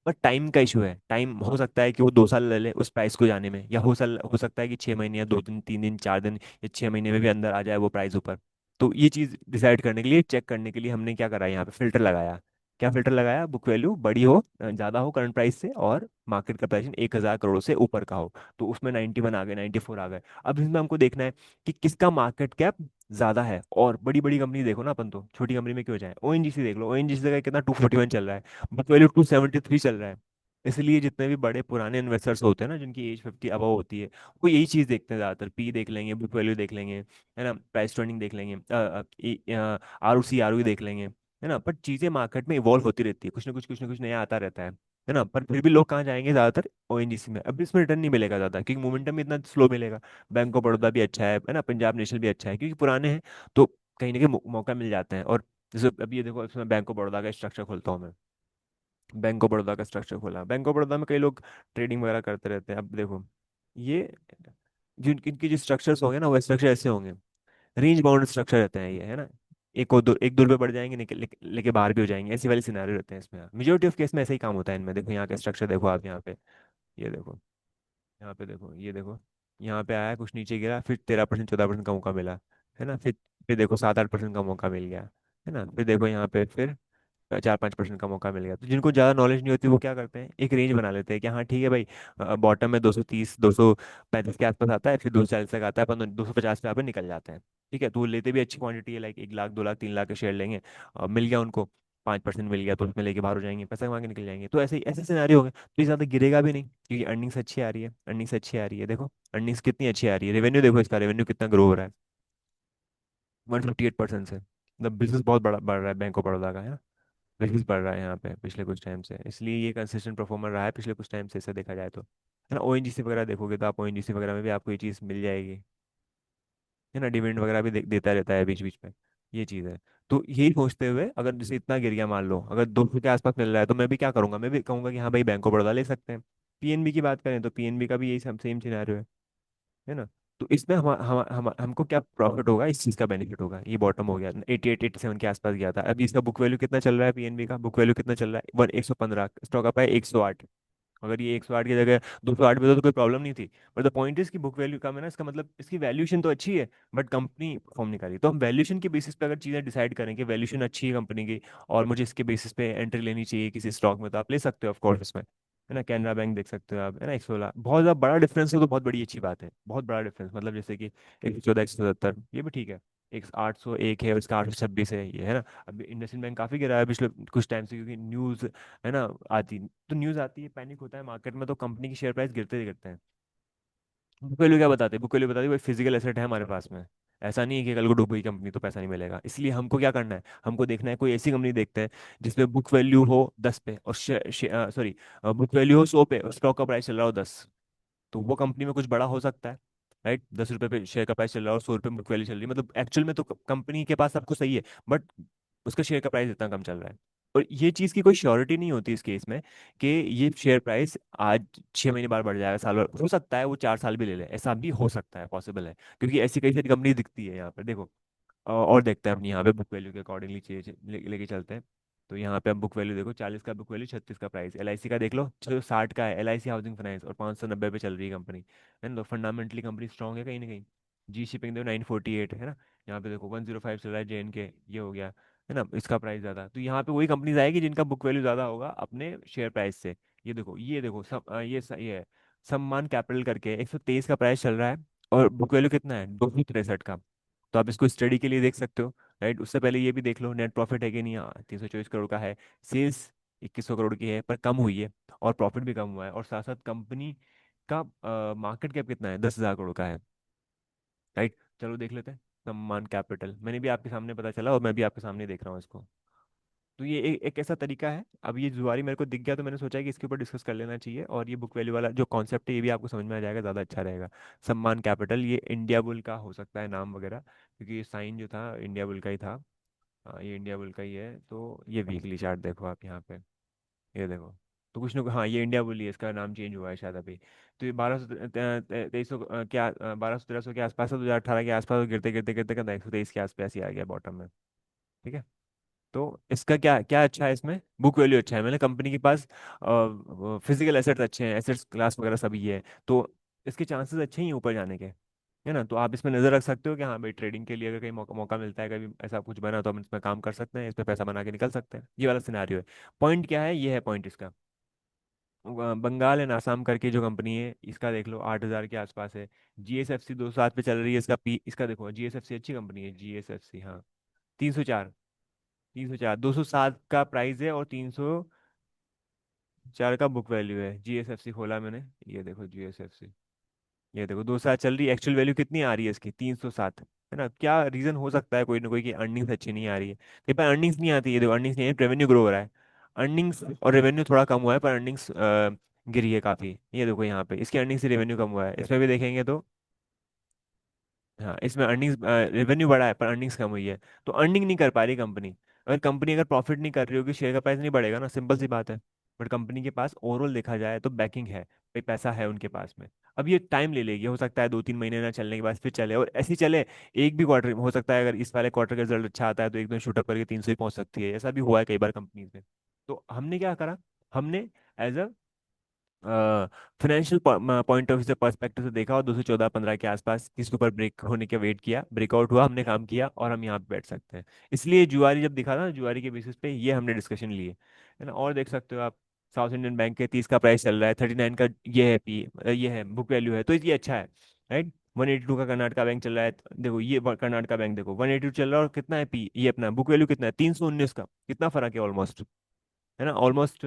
पर टाइम का इशू है, टाइम हो सकता है कि वो 2 साल ले ले उस प्राइस को जाने में, या हो सकता है कि 6 महीने, या 2 दिन, 3 दिन, 4 दिन, या 6 महीने में भी अंदर आ जाए वो प्राइस ऊपर। तो ये चीज डिसाइड करने के लिए, चेक करने के लिए हमने क्या करा, यहाँ पे फिल्टर लगाया। क्या फिल्टर लगाया, बुक वैल्यू बड़ी हो, ज्यादा हो करंट प्राइस से, और मार्केट कैपिटलाइजेशन 1,000 करोड़ से ऊपर का हो। तो उसमें 91 आ गए, 94 आ गए। अब इसमें हमको देखना है कि किसका मार्केट कैप ज्यादा है। और बड़ी बड़ी कंपनी देखो ना, अपन तो छोटी कंपनी में क्यों जाए, ओएनजीसी देख लो, ओएनजीसी का कितना, 241 चल रहा है, बुक वैल्यू 273 चल रहा है। इसलिए जितने भी बड़े पुराने इन्वेस्टर्स होते हैं ना, जिनकी एज 50 अबव होती है, वो यही चीज़ देखते हैं ज़्यादातर, पी देख लेंगे, बुक वैल्यू देख लेंगे, है ना, प्राइस टर्निंग देख लेंगे, आर ओ देख लेंगे, है ना। पर चीज़ें मार्केट में इवॉल्व होती रहती है, कुछ ना कुछ नया आता रहता है ना। पर फिर भी लोग कहाँ जाएंगे ज़्यादातर, ओएनजीसी में। अब इसमें रिटर्न नहीं मिलेगा ज़्यादा, क्योंकि मोमेंटम इतना स्लो मिलेगा। बैंक ऑफ बड़ौदा भी अच्छा है ना, पंजाब नेशनल भी अच्छा है, क्योंकि पुराने हैं। तो कहीं ना कहीं मौका मिल जाता है। और जैसे अभी ये देखो, इसमें बैंक ऑफ बड़ौदा का स्ट्रक्चर खोलता हूँ मैं। बैंक ऑफ बड़ौदा का स्ट्रक्चर खोला, बैंक ऑफ बड़ौदा में कई लोग ट्रेडिंग वगैरह करते रहते हैं। अब देखो ये, जिन इनके जो स्ट्रक्चर्स होंगे ना, वो स्ट्रक्चर ऐसे होंगे, रेंज बाउंड स्ट्रक्चर रहते हैं ये, है ना। एक दो रुपये बढ़ जाएंगे, लेके बाहर भी हो जाएंगे, ऐसी वाले सिनारियो रहते हैं इसमें। मेजोरिटी ऑफ केस में ऐसा ही काम होता है इनमें। देखो यहाँ का स्ट्रक्चर देखो आप, यहाँ पे ये देखो, यहाँ पे देखो, ये देखो, यहाँ पे आया, कुछ नीचे गिरा, फिर 13% 14% का मौका मिला, है ना। फिर देखो 7-8% का मौका मिल गया, है ना। फिर देखो यहाँ पे, फिर 4-5% का मौका मिल गया। तो जिनको ज़्यादा नॉलेज नहीं होती, वो क्या करते हैं, एक रेंज बना लेते हैं कि हाँ ठीक है भाई, बॉटम में 230 235 के आसपास आता है, फिर 240 तक आता है, अपन 250 पे यहाँ पे निकल जाते हैं। ठीक है, तो वो लेते भी अच्छी क्वांटिटी है, लाइक 1 लाख 2 लाख 3 लाख के शेयर लेंगे, मिल गया उनको, 5% मिल गया, तो उसमें लेके बाहर हो जाएंगे, पैसा कमा के निकल जाएंगे। तो ऐसे ऐसे सिनारियो हो गए, तो ये ज़्यादा गिरेगा भी नहीं, क्योंकि अर्निंग्स अच्छी आ रही है, अर्निंग्स अच्छी आ रही है। देखो अर्निंग्स कितनी अच्छी आ रही है, रेवेन्यू देखो, इसका रेवेन्यू कितना ग्रो हो रहा है, 158% से। मतलब बिजनेस बहुत बड़ा बढ़ रहा है बैंक ऑफ बड़ौदा का, है ना। बिजनेस बढ़ रहा है यहाँ पे पिछले कुछ टाइम से, इसलिए ये कंसिस्टेंट परफॉर्मर रहा है पिछले कुछ टाइम से, ऐसा देखा जाए तो, है ना। ओएनजीसी वगैरह देखोगे तो आप, ओएनजीसी वगैरह में भी आपको ये चीज़ मिल जाएगी, है ना। डिविडेंड वगैरह भी देता रहता है बीच बीच में, ये चीज़ है। तो यही सोचते हुए, अगर जैसे इतना गिर गया मान लो, अगर 200 के आसपास मिल रहा है, तो मैं भी क्या करूंगा, मैं भी कहूंगा कि हाँ भाई बैंक ऑफ बड़ौदा ले सकते हैं। पीएनबी की बात करें तो पीएनबी का भी यही सेम सिनेरियो है ना। तो इसमें हमको क्या प्रॉफिट होगा, इस चीज़ का बेनिफिट होगा। ये बॉटम हो गया, 88 87 के आसपास गया था। अभी इसका बुक वैल्यू कितना चल रहा है, पीएनबी का बुक वैल्यू कितना चल रहा है, 115, स्टॉक अप है 108। अगर ये 108 की जगह 208 पे तो कोई प्रॉब्लम नहीं थी। बट द पॉइंट इज कि बुक वैल्यू कम है ना, इसका मतलब इसकी वैल्यूएशन तो अच्छी है, बट कंपनी परफॉर्म नहीं कर रही। तो हम वैल्यूएशन के बेसिस पे अगर चीज़ें डिसाइड करें कि वैल्यूएशन अच्छी है कंपनी की, और मुझे इसके बेसिस पे एंट्री लेनी चाहिए किसी स्टॉक में, तो आप ले सकते हो ऑफ कोर्स इसमें। है ना। कैनरा बैंक देख सकते हो आप, है ना, 116, बहुत ज़्यादा बड़ा डिफरेंस है तो बहुत बड़ी अच्छी बात है, बहुत बड़ा डिफरेंस, मतलब जैसे कि 114, 177, ये भी ठीक है। एक 801 है, उसका 826 है, ये है ना। अभी इंडसइंड बैंक काफ़ी गिरा है पिछले कुछ टाइम से, क्योंकि न्यूज़, है ना, आती, तो न्यूज़ आती है, पैनिक होता है मार्केट में, तो कंपनी की शेयर प्राइस गिरते ही गिरते हैं। बुक वैल्यू क्या बताते हैं, बुक वैल्यू बताती है भाई फिजिकल एसेट है हमारे पास में। ऐसा नहीं है कि कल को डूब गई कंपनी तो पैसा नहीं मिलेगा, इसलिए हमको क्या करना है, हमको देखना है कोई ऐसी कंपनी देखते हैं जिसमें बुक वैल्यू हो 10 पे और सॉरी, बुक वैल्यू हो 100 पे और स्टॉक का प्राइस चल रहा हो 10, तो वो कंपनी में कुछ बड़ा हो सकता है। राइट, 10 रुपए पे शेयर का प्राइस चल रहा है और 100 रुपये बुक वैल्यू चल रही है, मतलब एक्चुअल में तो कंपनी के पास सब कुछ सही है, बट उसका शेयर का प्राइस इतना कम चल रहा है। और ये चीज़ की कोई श्योरिटी नहीं होती इस केस में कि ये शेयर प्राइस आज 6 महीने बाद बढ़ जाएगा, साल भर हो सकता है, वो 4 साल भी ले ले, ऐसा भी हो सकता है, पॉसिबल है, क्योंकि ऐसी कई सारी कंपनी दिखती है यहाँ पर देखो। और देखते हैं अपनी यहाँ पे बुक वैल्यू के अकॉर्डिंगली चीज लेके चलते हैं। तो यहाँ पे अब बुक वैल्यू देखो, 40 का बुक वैल्यू, 36 का प्राइस। एलआईसी का देख लो, जो 60 का है, एलआईसी हाउसिंग फाइनेंस, और 590 पे चल रही है कंपनी, है ना। तो फंडामेंटली कंपनी स्ट्रांग है कहीं ना कहीं। जी शिपिंग देखो 948, है ना। यहाँ पे देखो 105 चल रहा है, JNK, ये हो गया, है ना, इसका प्राइस ज़्यादा, तो यहाँ पे वही कंपनीज आएगी जिनका बुक वैल्यू ज़्यादा होगा अपने शेयर प्राइस से। ये देखो सब ये है, सम्मान कैपिटल करके 123 का प्राइस चल रहा है, और बुक वैल्यू कितना है, 263 का। तो आप इसको स्टडी के लिए देख सकते हो। राइट, उससे पहले ये भी देख लो नेट प्रॉफिट है कि नहीं, हाँ 324 करोड़ का है। सेल्स 2100 करोड़ की है पर कम हुई है, और प्रॉफिट भी कम हुआ है, और साथ साथ कंपनी का मार्केट कैप कितना है, 10,000 करोड़ का है। राइट, चलो देख लेते हैं। सम्मान कैपिटल मैंने भी आपके सामने पता चला, और मैं भी आपके सामने देख रहा हूँ इसको। तो ये एक ऐसा तरीका है, अब ये जुआरी मेरे को दिख गया तो मैंने सोचा कि इसके ऊपर डिस्कस कर लेना चाहिए, और ये बुक वैल्यू वाला जो कॉन्सेप्ट है ये भी आपको समझ में आ जाएगा, ज़्यादा अच्छा रहेगा। सम्मान कैपिटल, ये इंडिया बुल का हो सकता है नाम वगैरह, क्योंकि ये साइन जो था इंडिया बुल का ही था। हाँ ये इंडिया बुल का ही है, तो ये वीकली चार्ट देखो आप यहाँ पे, ये देखो। तो कुछ ना हाँ ये इंडिया बुल ही है, इसका नाम चेंज हुआ है शायद अभी। तो ये 1200 2300 क्या 1200 1300 के आसपास है, 2018 के आसपास, गिरते गिरते गिरते गिरते 123 के आसपास ही आ गया बॉटम में। ठीक है। तो इसका क्या क्या अच्छा है, इसमें बुक वैल्यू अच्छा है, मैंने कंपनी के पास फिजिकल एसेट्स अच्छे हैं, एसेट्स क्लास वगैरह सभी है, तो इसके चांसेस अच्छे ही हैं ऊपर जाने के, है ना। तो आप इसमें नजर रख सकते हो कि हाँ भाई ट्रेडिंग के लिए अगर कहीं मौका मिलता है, कभी ऐसा कुछ बना तो हम इसमें काम कर सकते हैं, इसमें पैसा बना के निकल सकते हैं, ये वाला सिनारियो है। पॉइंट क्या है, ये है पॉइंट इसका। बंगाल एंड आसाम करके जो कंपनी है, इसका देख लो 8,000 के आसपास है। GSFC 207 पे चल रही है, इसका इसका देखो, GSFC अच्छी कंपनी है, GSFC, हाँ 304, 304, 207 का प्राइस है, और 304 का बुक वैल्यू है। GSFC खोला मैंने, ये देखो GSFC, ये देखो 2 साल चल रही है, एक्चुअल वैल्यू कितनी आ रही है इसकी, 307, है ना। क्या रीजन हो सकता है, कोई ना कोई, कि अर्निंग्स अच्छी नहीं आ रही है, कई बार अर्निंग्स नहीं आती है, देखो अर्निंग्स नहीं है, रेवेन्यू ग्रो हो रहा है, अर्निंग्स और रेवेन्यू थोड़ा कम हुआ है, पर अर्निंग्स गिरी है काफी, ये देखो यहाँ पे इसकी अर्निंग्स से रेवेन्यू कम हुआ है, इसमें भी देखेंगे तो, हाँ इसमें अर्निंग्स, रेवेन्यू बढ़ा है पर अर्निंग्स कम हुई है, तो अर्निंग नहीं कर पा रही कंपनी। अगर कंपनी अगर प्रॉफिट नहीं कर रही होगी, शेयर का प्राइस नहीं बढ़ेगा ना, सिंपल सी बात है। बट कंपनी के पास ओवरऑल देखा जाए तो बैकिंग है, भाई पैसा है उनके पास में। अब ये टाइम ले लेगी, हो सकता है 2-3 महीने ना चलने के बाद फिर चले, और ऐसे ही चले, एक भी क्वार्टर हो सकता है, अगर इस वाले क्वार्टर का रिजल्ट अच्छा आता है तो एकदम शूटअप करके 300 ही पहुंच सकती है, ऐसा भी हुआ है कई बार कंपनीज में। तो हमने क्या करा, हमने as a financial point of view से, पर्सपेक्टिव से देखा, और 214-15 के आसपास इसके ऊपर ब्रेक होने के वेट किया, ब्रेकआउट हुआ, हमने काम किया, और हम यहाँ पे बैठ सकते हैं। इसलिए जुआरी जब दिखा था, जुआरी के बेसिस पे ये हमने डिस्कशन लिए, है ना। और देख सकते हो आप, साउथ इंडियन बैंक के 30 का प्राइस चल रहा है, 39 का ये है ये है बुक वैल्यू है, तो ये अच्छा है। राइट, 182 का कर्नाटका बैंक चल रहा है, देखो ये कर्नाटका बैंक देखो 182 चल रहा है, और कितना है पी, ये अपना बुक वैल्यू कितना है, 319 का, कितना फर्क है ऑलमोस्ट, है ना, ऑलमोस्ट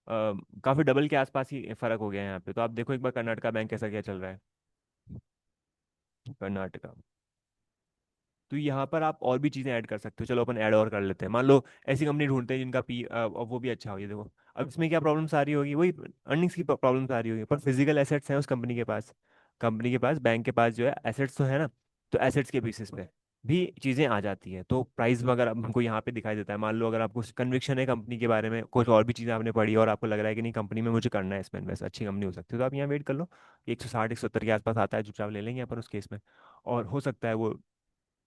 काफी डबल के आसपास ही फर्क हो गया है यहाँ पे। तो आप देखो एक बार कर्नाटका बैंक कैसा क्या चल रहा है, कर्नाटका। तो यहाँ पर आप और भी चीज़ें ऐड कर सकते हो, चलो अपन ऐड और कर लेते हैं, मान लो ऐसी कंपनी ढूंढते हैं जिनका वो भी अच्छा हो, ये देखो। अब इसमें क्या प्रॉब्लम्स आ रही होगी, वही अर्निंग्स की प्रॉब्लम्स आ रही होगी, पर फिजिकल एसेट्स हैं उस कंपनी के पास, कंपनी के पास, बैंक के पास जो है एसेट्स तो है ना, तो एसेट्स के बेसिस पे भी चीज़ें आ जाती हैं, तो प्राइस वगैरह हमको यहाँ पे दिखाई देता है। मान लो अगर आपको कन्विक्शन है कंपनी के बारे में, कुछ और भी चीज़ें आपने पढ़ी और आपको लग रहा है कि नहीं कंपनी में मुझे करना है इसमें इन्वेस्ट, अच्छी कंपनी हो सकती है, तो आप यहाँ वेट कर लो, 160 170 के आसपास आता है, चुपचाप ले लेंगे अपन उस केस में। और हो सकता है वो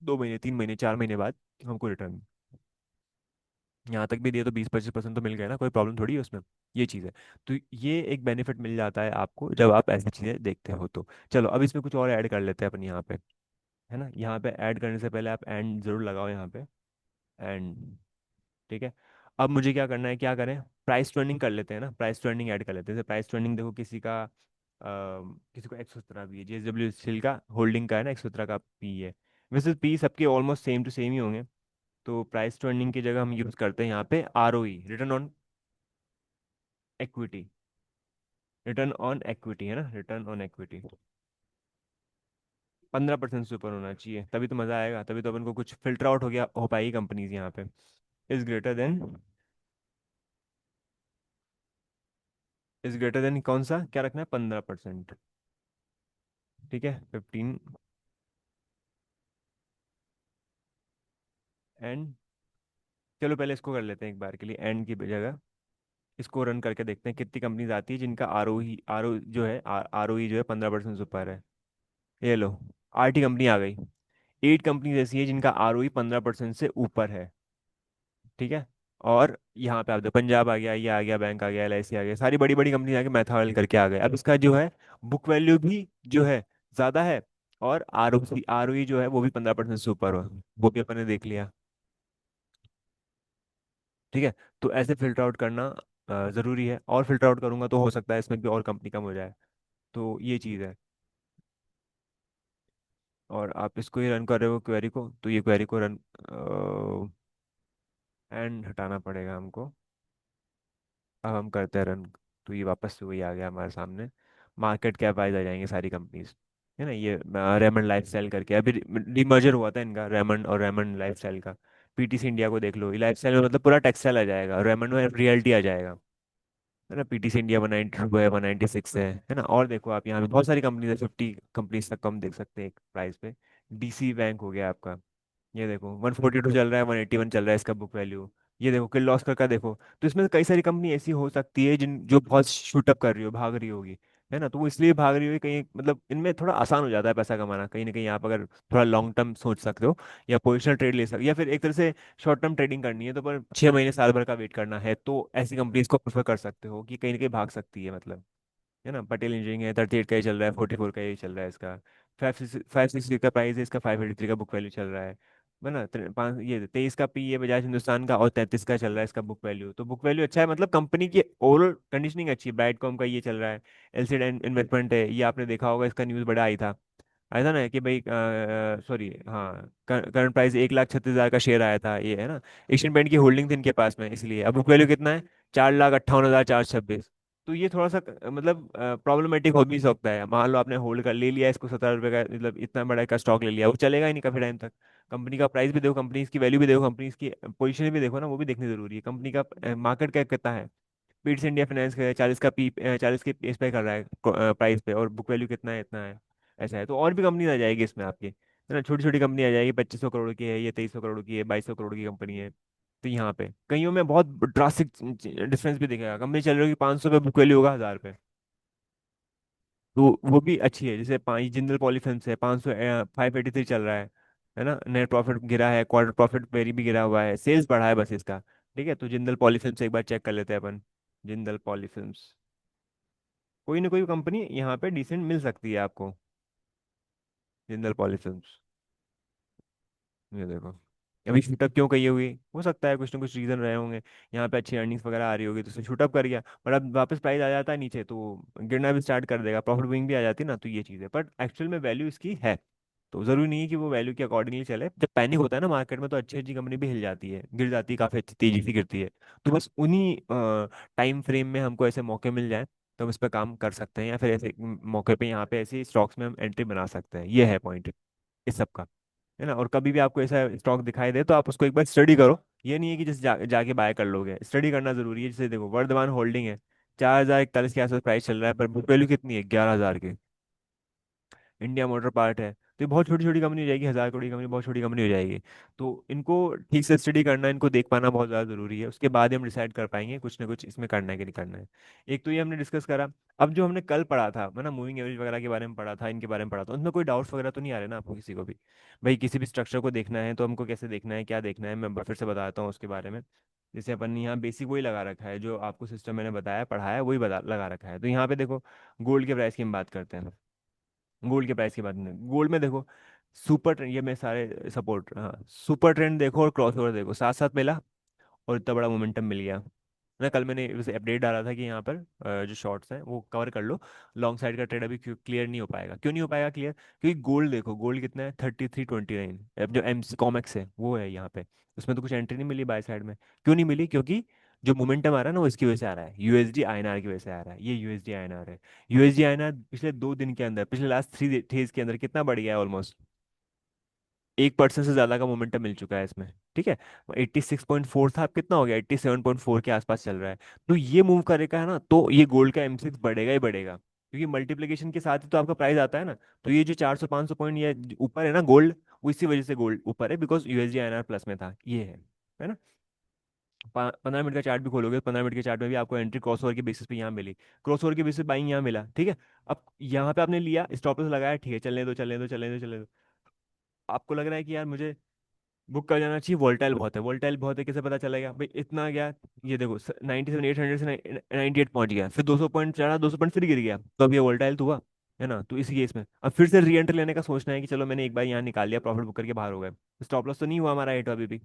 2 महीने 3 महीने 4 महीने बाद हमको रिटर्न, यहाँ तक भी दिए तो 20-25% तो मिल गए ना, कोई प्रॉब्लम थोड़ी है उसमें, ये चीज़ है। तो ये एक बेनिफिट मिल जाता है आपको जब आप ऐसी चीज़ें देखते हो तो। चलो अब इसमें कुछ और ऐड कर लेते हैं अपन यहाँ पे, है ना। यहाँ पे ऐड करने से पहले आप एंड जरूर लगाओ यहाँ पे, एंड, ठीक है। अब मुझे क्या करना है, क्या करें, प्राइस ट्रेंडिंग कर लेते हैं ना, प्राइस ट्रेंडिंग ऐड कर लेते हैं। जैसे प्राइस ट्रेंडिंग देखो, किसी को एक्सोस्त्रा भी है, JSW स्टील का होल्डिंग का है ना, एक्सोस्त्रा का पी है। वैसे पी सबके ऑलमोस्ट सेम टू सेम ही होंगे। तो प्राइस ट्रेंडिंग की जगह हम यूज़ करते हैं यहाँ पे ROE, return on equity. Return on equity है ना, रिटर्न ऑन इक्विटी 15% से ऊपर होना चाहिए, तभी तो मज़ा आएगा, तभी तो अपन को कुछ फिल्टर आउट हो पाएगी कंपनीज यहाँ पे। Is greater then, is greater then कौन सा क्या रखना है, 15%। ठीक है 15। एंड चलो पहले इसको कर लेते हैं एक बार के लिए, एंड की जगह इसको रन करके देखते हैं कितनी कंपनीज आती है जिनका आर ओ जो है, ROE जो है 15% से ऊपर है। ये लो, RT कंपनी आ गई। 8 कंपनीज ऐसी है जिनका ROE 15% से ऊपर है। ठीक है। और यहाँ पे आप देखो, पंजाब आ गया, ये आ गया, बैंक आ गया, LIC आ गया, सारी बड़ी बड़ी कंपनी आ गई, मैथावल करके आ गए। अब इसका जो है बुक वैल्यू भी जो है ज़्यादा है, और ROE जो है वो भी 15% से ऊपर हो, वो भी अपन ने देख लिया। ठीक है। तो ऐसे फिल्टर आउट करना ज़रूरी है, और फिल्टर आउट करूंगा तो हो सकता है इसमें भी और कंपनी कम हो जाए। तो ये चीज़ है। और आप इसको ही रन कर रहे हो क्वेरी को, तो ये क्वेरी को रन एंड हटाना पड़ेगा हमको। अब हम करते हैं रन, तो ये वापस से वही आ गया हमारे सामने। मार्केट कैप वाइज आ जाएंगे सारी कंपनीज, है ना। ये रेमंड लाइफस्टाइल करके अभी डीमर्जर हुआ था इनका, रेमंड और रेमंड लाइफस्टाइल का। PTC इंडिया को देख लो, लाइफस्टाइल में मतलब पूरा टेक्सटाइल आ जाएगा, रेमंड में रियल्टी आ जाएगा, है ना। PTC इंडिया 192 है, 196 है ना। और देखो आप यहाँ पे बहुत सारी कंपनीज है, 50 कंपनीज तक कम देख सकते हैं एक प्राइस पे। DC बैंक हो गया आपका, ये देखो 142 चल रहा है, 181 चल रहा है इसका बुक वैल्यू। ये देखो किर्लोस्कर का देखो। तो इसमें कई सारी कंपनी ऐसी हो सकती है जिन जो बहुत शूटअप कर रही हो, भाग रही होगी, है ना। तो वो इसलिए भाग रही होगी, कहीं मतलब इनमें थोड़ा आसान हो जाता है पैसा कमाना कहीं ना कहीं। आप अगर थोड़ा लॉन्ग टर्म सोच सकते हो, या पोजिशनल ट्रेड ले सकते हो, या फिर एक तरह से शॉर्ट टर्म ट्रेडिंग करनी है, तो पर 6 महीने साल भर का वेट करना है, तो ऐसी कंपनीज को प्रेफर कर सकते हो कि कहीं ना कहीं भाग सकती है मतलब, है ना। पटेल इंजीनियरिंग है, 38 का ही चल रहा है, 44 का ही चल रहा है इसका। 560 का प्राइस है इसका, 583 का बुक वैल्यू चल रहा है ना। पाँच, ये 23 का पी है बजाज हिंदुस्तान का, और 33 का चल रहा है इसका बुक वैल्यू। तो बुक वैल्यू अच्छा है, मतलब कंपनी की ओवरऑल कंडीशनिंग अच्छी है। ब्राइटकॉम का ये चल रहा है, एलसीड इन्वेस्टमेंट है, ये आपने देखा होगा, इसका न्यूज़ बड़ा आई था, आया था ना कि भाई, सॉरी हाँ, करंट प्राइस 1,36,000 का शेयर आया था, ये है ना। एशियन पेंट की होल्डिंग थी इनके पास में, इसलिए अब बुक वैल्यू कितना है, 4,58,426। तो ये थोड़ा सा मतलब प्रॉब्लमेटिक हो भी सकता है। मान लो आपने होल्ड कर ले लिया इसको, 17 रुपये का, मतलब इतना बड़ा का स्टॉक ले लिया, वो चलेगा ही नहीं काफी टाइम तक। कंपनी का प्राइस भी देखो, कंपनी की वैल्यू भी देखो, कंपनी की पोजीशन भी देखो ना, वो भी देखनी जरूरी है। कंपनी का मार्केट कैप कितना है, पीट्स इंडिया फाइनेंस का 40 के पेस पे कर रहा है प्राइस पे, और बुक वैल्यू कितना है, इतना है। ऐसा है, तो और भी कंपनी आ जाएगी इसमें आपकी, है ना। छोटी छोटी कंपनी आ जाएगी, 2500 करोड़ की है, ये 2300 करोड़ की है, 2200 करोड़ की कंपनी है। तो यहाँ पे कईयों में बहुत ड्रास्टिक डिफरेंस भी दिखेगा, कंपनी चल रही होगी 500 पे, बुक वैल्यू होगा 1000 पे। तो वो भी अच्छी है। जैसे पाँच जिंदल पॉलीफिल्म्स है, 500 583 चल रहा है ना। नेट प्रॉफिट गिरा है, क्वार्टर प्रॉफिट वेरी भी गिरा हुआ है, सेल्स बढ़ा है बस इसका। ठीक है, तो जिंदल पॉलीफिल्म्स एक बार चेक कर लेते हैं अपन। जिंदल पॉलीफिल्म्स, कोई ना कोई कंपनी यहाँ पे डिसेंट मिल सकती है आपको। जिंदल पॉलीफिल्म्स, ये देखो, अभी शूटअप क्यों कही हुई, हो सकता है कुछ ना कुछ रीजन रहे होंगे। यहाँ पे अच्छी अर्निंग्स वगैरह आ रही होगी तो उसने शूटअप कर गया, पर अब वापस प्राइस आ जाता है नीचे तो गिरना भी स्टार्ट कर देगा, प्रॉफिट बुकिंग भी आ जाती है ना। तो ये चीज़ है, बट एक्चुअल में वैल्यू इसकी है। तो जरूरी नहीं है कि वो वैल्यू के अकॉर्डिंगली चले। जब पैनिक होता है ना मार्केट में, तो अच्छी अच्छी कंपनी भी हिल जाती है, गिर जाती है, काफी अच्छी तेजी से गिरती है। तो बस उन्हीं टाइम फ्रेम में हमको ऐसे मौके मिल जाए, तो हम इस पर काम कर सकते हैं, या फिर ऐसे मौके पे यहाँ पे ऐसे स्टॉक्स में हम एंट्री बना सकते हैं। ये है पॉइंट इस सब का, है ना। और कभी भी आपको ऐसा स्टॉक दिखाई दे तो आप उसको एक बार स्टडी करो। ये नहीं है कि जैसे जाके बाय कर लोगे, स्टडी करना जरूरी है। जैसे देखो वर्धमान होल्डिंग है, 4,041 के आसपास प्राइस चल रहा है, पर बुक वैल्यू कितनी है, 11,000 की। इंडिया मोटर पार्ट है, तो ये बहुत छोटी छोटी कंपनी हो जाएगी, 1,000 करोड़ की कंपनी बहुत छोटी कंपनी हो जाएगी। तो इनको ठीक से स्टडी करना, इनको देख पाना बहुत ज़्यादा जरूरी है। उसके बाद ही हम डिसाइड कर पाएंगे कुछ ना कुछ इसमें करना है कि नहीं करना है। एक तो ये हमने डिस्कस करा। अब जो हमने कल पढ़ा था, है ना, मूविंग एवरेज वगैरह के बारे में पढ़ा था, इनके बारे में पढ़ा था, उनमें कोई डाउट्स वगैरह तो नहीं आ रहे ना आपको किसी को भी। भाई किसी भी स्ट्रक्चर को देखना है तो हमको कैसे देखना है, क्या देखना है, मैं फिर से बताता हूँ उसके बारे में। जैसे अपन ने यहाँ बेसिक वही लगा रखा है, जो आपको सिस्टम मैंने बताया पढ़ाया वही बता लगा रखा है। तो यहाँ पे देखो, गोल्ड के प्राइस की हम बात करते हैं। गोल्ड के प्राइस की बात नहीं, गोल्ड में देखो सुपर ट्रेंड, ये मैं सारे सपोर्ट, हाँ, सुपर ट्रेंड देखो और क्रॉस ओवर देखो, साथ साथ मिला और इतना बड़ा मोमेंटम मिल गया, है ना कल मैंने वैसे अपडेट डाला था कि यहाँ पर जो शॉर्ट्स हैं वो कवर कर लो। लॉन्ग साइड का ट्रेड अभी क्लियर नहीं हो पाएगा। क्यों नहीं हो पाएगा क्लियर? क्योंकि गोल्ड देखो, गोल्ड कितना है, 3329। अब जो एम कॉमेक्स है वो है यहाँ पे, उसमें तो कुछ एंट्री नहीं मिली बाय साइड में। क्यों नहीं मिली? क्योंकि जो मोमेंटम आ रहा है ना वो इसकी वजह से आ रहा है, यूएसडी आईएनआर की वजह से आ रहा है। ये यूएसडी आईएनआर है। यूएसडी आईएनआर पिछले 2 दिन के अंदर, पिछले लास्ट 3 डेज के अंदर कितना बढ़ गया है? ऑलमोस्ट 1% से ज्यादा का मोमेंटम मिल चुका है इसमें। ठीक है, 86.4 था, अब कितना हो गया? 87.4 के आसपास चल रहा है। तो ये मूव करेगा है ना, तो ये गोल्ड का M6 बढ़ेगा ही बढ़ेगा, क्योंकि मल्टीप्लिकेशन के साथ ही तो आपका प्राइस आता है ना। तो ये जो 400 500 पॉइंट ये ऊपर है ना गोल्ड, वो इसी वजह से गोल्ड ऊपर है, बिकॉज यूएसडी आईएनआर प्लस में था, ये है ना। 15 मिनट का चार्ट भी खोलोगे, 15 मिनट के चार्ट में भी आपको एंट्री क्रॉस ओवर के बेसिस पे यहाँ मिली, क्रॉस ओवर के बेसिस पे बाइंग यहाँ मिला। ठीक है, अब यहाँ पे आपने लिया, स्टॉप लॉस लगाया, ठीक है, चलने दो चलने दो चलने दो चलने दो। आपको लग रहा है कि यार मुझे बुक कर जाना चाहिए, वोल्टाइल बहुत है, वोल्टाइल बहुत है, कैसे पता चलेगा भाई इतना गया? ये देखो 97 800 से 98 पहुंच गया, फिर 200 पॉइंट चढ़ा, 200 पॉइंट फिर गिर गया, तो अब ये वोल्टाइल तो हुआ, है ना। तो इस केस में अब फिर से री एंट्री लेने का सोचना है कि चलो मैंने एक बार यहाँ निकाल लिया, प्रॉफिट बुक करके बाहर हो गए, स्टॉप लॉस तो नहीं हुआ हमारा हिट अभी भी।